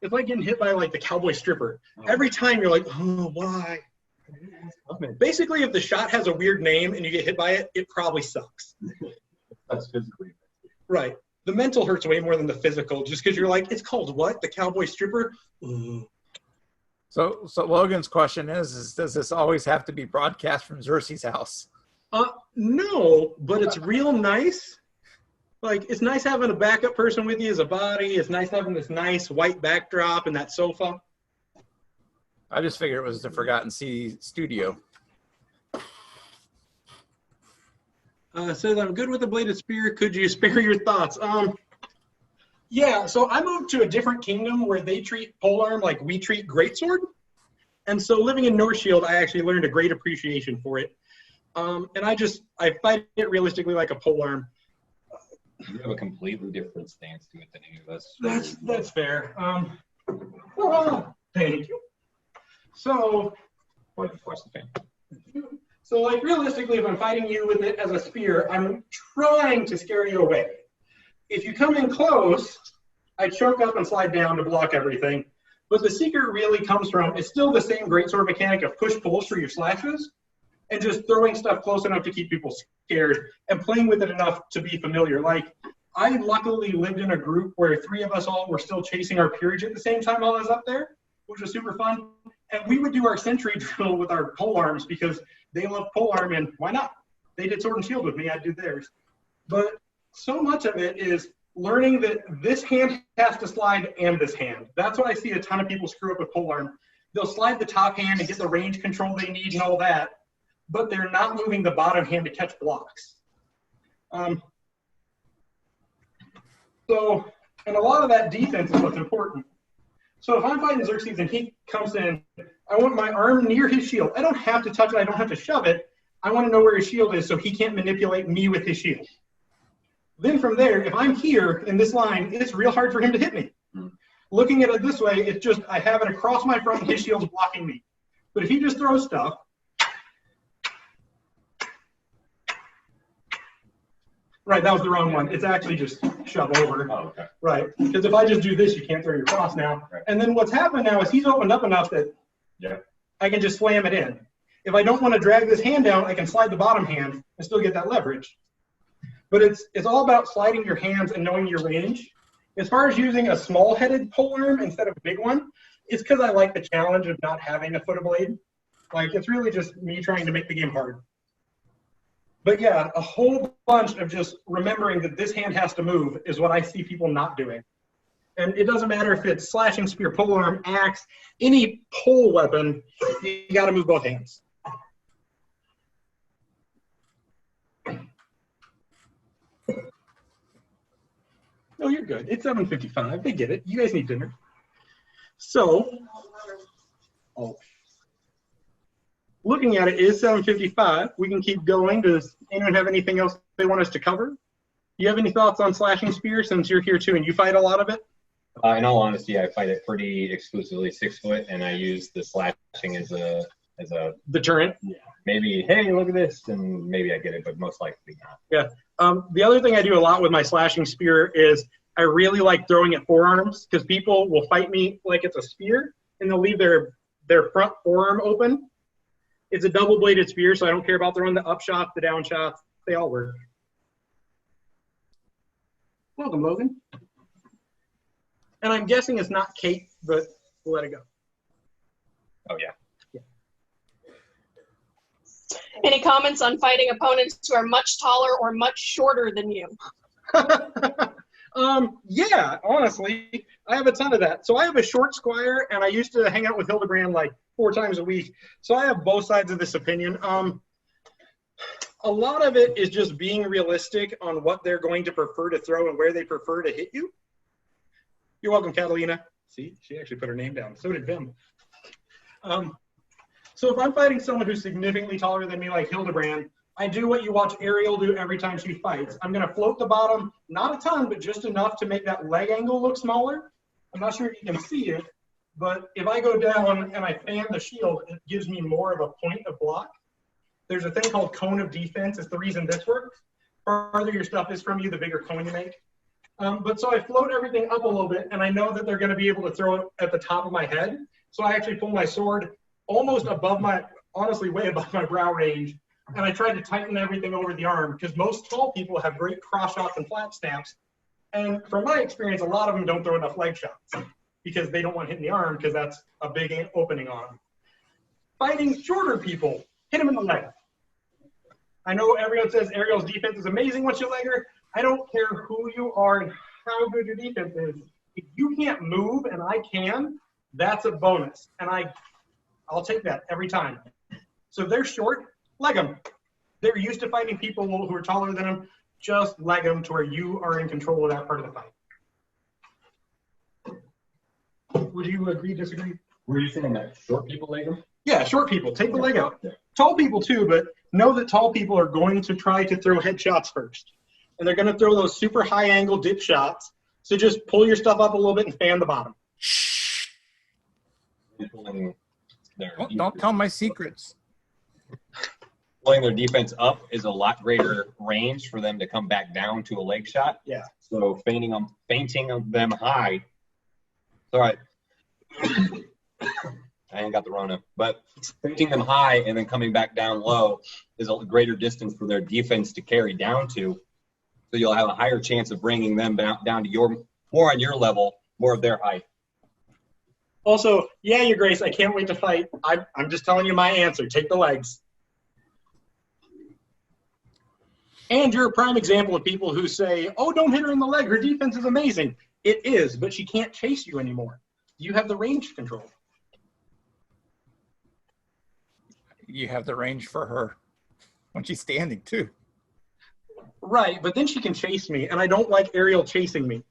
it's like getting hit by like the cowboy stripper. Every time you're like, oh, why? Basically, if the shot has a weird name and you get hit by it, it probably sucks. That's physically. Right. The mental hurts way more than the physical, just because you're like, it's called what? The cowboy stripper? So Logan's question is does this always have to be broadcast from Xerxes' house? No, but it's real nice. Like, it's nice having a backup person with you as a body. It's nice having this nice white backdrop and that sofa. I just figured it was the Forgotten Sea studio. Says, I'm good with a bladed spear. Could you spare your thoughts? Yeah, so I moved to a different kingdom where they treat polearm like we treat greatsword. And so living in North Shield, I actually learned a great appreciation for it. And I fight it realistically like a polearm. You have a completely different stance to it than any of us. That's fair. Thank you. So, so like realistically, if I'm fighting you with it as a spear, I'm trying to scare you away. If you come in close, I choke up and slide down to block everything. But the secret really comes from, it's still the same greatsword mechanic of push-pulls for your slashes, and just throwing stuff close enough to keep people scared, and playing with it enough to be familiar. Like, I luckily lived in a group where 3 of us all were still chasing our peerage at the same time while I was up there, which was super fun. And we would do our sentry drill with our polearms because they love polearm, and why not? They did sword and shield with me, I did theirs. But so much of it is learning that this hand has to slide and this hand. That's what I see a ton of people screw up with polearm. They'll slide the top hand and get the range control they need and all that, but they're not moving the bottom hand to catch blocks. And a lot of that defense is what's important. So if I'm fighting Xerxes and he comes in, I want my arm near his shield. I don't have to touch it, I don't have to shove it. I want to know where his shield is so he can't manipulate me with his shield. Then from there, if I'm here in this line, it's real hard for him to hit me. Looking at it this way, it's just I have it across my front and his shield's blocking me. But if he just throws stuff, right, that was the wrong one. It's actually just shove over. Oh, okay. Right, because if I just do this, you can't throw your cross now. Right. And then what's happened now is he's opened up enough that I can just slam it in. If I don't want to drag this hand down, I can slide the bottom hand and still get that leverage. But it's all about sliding your hands and knowing your range. As far as using a small-headed polearm instead of a big one, it's because I like the challenge of not having a foot of blade. Like, it's really just me trying to make the game hard. But yeah, a whole bunch of just remembering that this hand has to move is what I see people not doing. And it doesn't matter if it's slashing spear, polearm, axe, any pole weapon, you got to move both hands. No, you're good. It's 7:55. They get it. You guys need dinner. So, looking at it is 7:55. We can keep going. Does anyone have anything else they want us to cover? Do you have any thoughts on slashing spear since you're here too and you fight a lot of it? In all honesty, I fight it pretty exclusively 6 foot, and I use the slashing as a deterrent. Yeah. Maybe, hey, look at this, and maybe I get it, but most likely not. Yeah. The other thing I do a lot with my slashing spear is I really like throwing at forearms because people will fight me like it's a spear and they'll leave their front forearm open. It's a double-bladed spear, so I don't care about throwing the up shots, the down shots. They all work. Welcome, Logan. And I'm guessing it's not Kate, but we'll let it go. Oh, yeah. Any comments on fighting opponents who are much taller or much shorter than you? Yeah, honestly, I have a ton of that. So I have a short squire, and I used to hang out with Hildebrand like 4 times a week. So I have both sides of this opinion. A lot of it is just being realistic on what they're going to prefer to throw and where they prefer to hit you. You're welcome, Catalina. See, she actually put her name down. So did Vim. So if I'm fighting someone who's significantly taller than me, like Hildebrand, I do what you watch Ariel do every time she fights. I'm going to float the bottom, not a ton, but just enough to make that leg angle look smaller. I'm not sure if you can see it, but if I go down and I fan the shield, it gives me more of a point of block. There's a thing called cone of defense. It's the reason this works. The farther your stuff is from you, the bigger cone you make. But so I float everything up a little bit, and I know that they're going to be able to throw it at the top of my head. So I actually pull my sword almost above my, honestly, way above my brow range. And I try to tighten everything over the arm because most tall people have great cross shots and flat snaps. And from my experience, a lot of them don't throw enough leg shots because they don't want to hit in the arm because that's a big opening on them. Fighting shorter people, hit them in the leg. I know everyone says Ariel's defense is amazing once you leg her. I don't care who you are and how good your defense is. If you can't move and I can, that's a bonus. And I'll take that every time. So if they're short, leg them. they're used to fighting people who are taller than them. Just leg them to where you are in control of that part of the fight. Would you agree, disagree? Were you saying that short people leg them? Yeah, short people, take the leg out. Tall people too, but know that tall people are going to try to throw headshots first. And they're going to throw those super high angle dip shots. So just pull your stuff up a little bit and fan the bottom. Don't tell my secrets. Pulling their defense up is a lot greater range for them to come back down to a leg shot. Yeah. So fainting them high. Sorry. I ain't got the Rona, but fainting them high and then coming back down low is a greater distance for their defense to carry down to. So you'll have a higher chance of bringing them down to more on your level, more of their height. Also, yeah, Your Grace, I can't wait to fight. I'm just telling you my answer. Take the legs. And you're a prime example of people who say, oh, don't hit her in the leg. Her defense is amazing. It is, but she can't chase you anymore. You have the range control. You have the range for her when she's standing, too. Right, but then she can chase me, and I don't like aerial chasing me.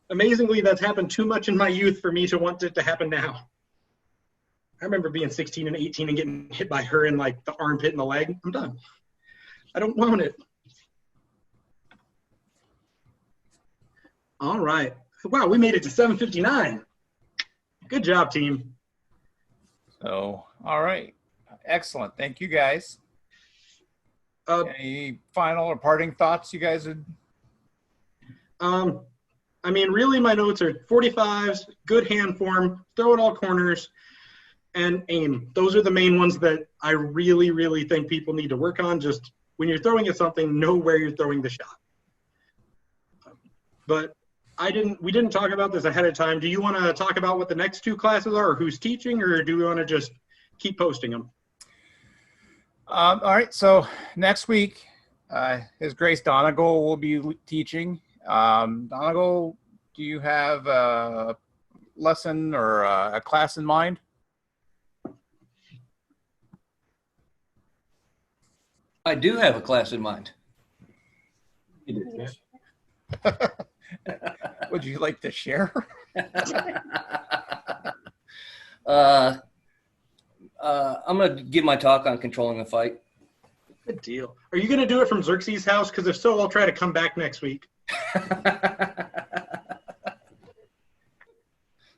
Amazingly, that's happened too much in my youth for me to want it to happen now. I remember being 16 and 18 and getting hit by her in, like, the armpit and the leg. I'm done. I don't want it. All right. Wow, we made it to 7:59. Good job, team. So, all right. Excellent. Thank you, guys. Any final or parting thoughts you guys would? I mean, really, my notes are 45s, good hand form, throw it all corners, and aim. Those are the main ones that I really, really think people need to work on. Just when you're throwing at something, know where you're throwing the shot. But we didn't talk about this ahead of time. Do you want to talk about what the next two classes are, or who's teaching, or do we want to just keep posting them? All right. So next week, His Grace Donegal will be teaching. Donegal, do you have a lesson or a class in mind? I do have a class in mind. Would you like to share? I'm going to give my talk on controlling the fight. Good deal. Are you going to do it from Xerxes' house? Because if so, I'll try to come back next week.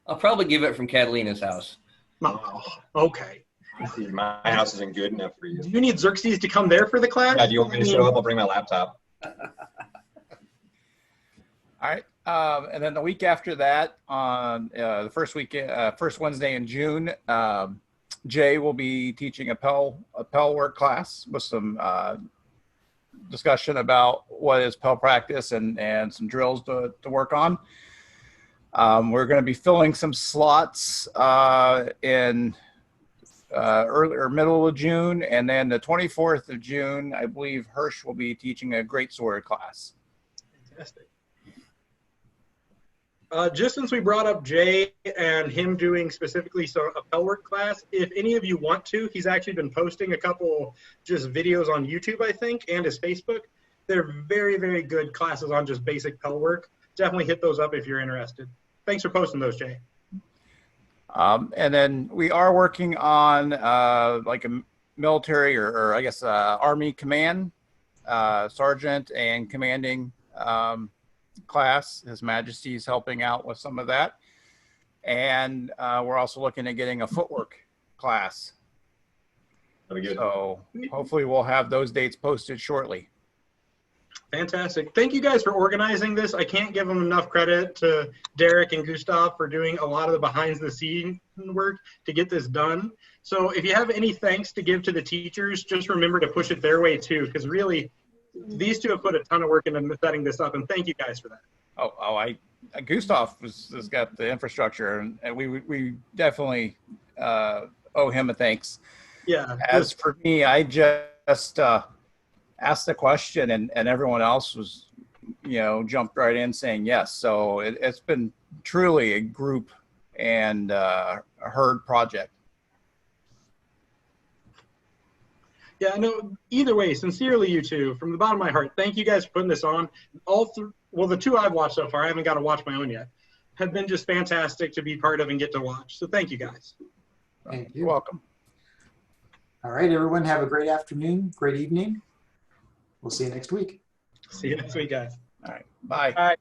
I'll probably give it from Catalina's house. Oh, okay. My house isn't good enough for you. Do you need Xerxes to come there for the class? Yeah, do you want me to show up? I'll bring my laptop. All right. And then the week after that, on the first Wednesday in June, Jay will be teaching a Pell work class with some discussion about what is Pell practice and some drills to work on. We're going to be filling some slots in early or middle of June, and then the 24th of June, I believe Hirsch will be teaching a greatsword class. Fantastic. Just since we brought up Jay and him doing specifically a Pell work class, if any of you want to, he's actually been posting a couple just videos on YouTube, I think, and his Facebook. They're very, very good classes on just basic Pell work. Definitely hit those up if you're interested. Thanks for posting those, Jay. And then we are working on like a military or I guess Army command sergeant and commanding class. His Majesty is helping out with some of that. And we're also looking at getting a footwork class. So hopefully we'll have those dates posted shortly. Fantastic. Thank you guys for organizing this. I can't give them enough credit to Derek and Gustav for doing a lot of the behind the scenes work to get this done. So if you have any thanks to give to the teachers, just remember to push it their way too, because really these two have put a ton of work into setting this up, and thank you guys for that. Gustav has got the infrastructure, and we definitely owe him a thanks. Yeah. As for me, I just asked the question, and everyone else was, jumped right in saying yes. So it's been truly a group and a herd project. Yeah, no, either way, sincerely, you two, from the bottom of my heart, thank you guys for putting this on. Well, the two I've watched so far, I haven't got to watch my own yet, have been just fantastic to be part of and get to watch. So thank you guys. Thank you. You're welcome. All right, everyone, have a great afternoon, great evening. We'll see you next week. See you next week, guys. All right. Bye. Bye.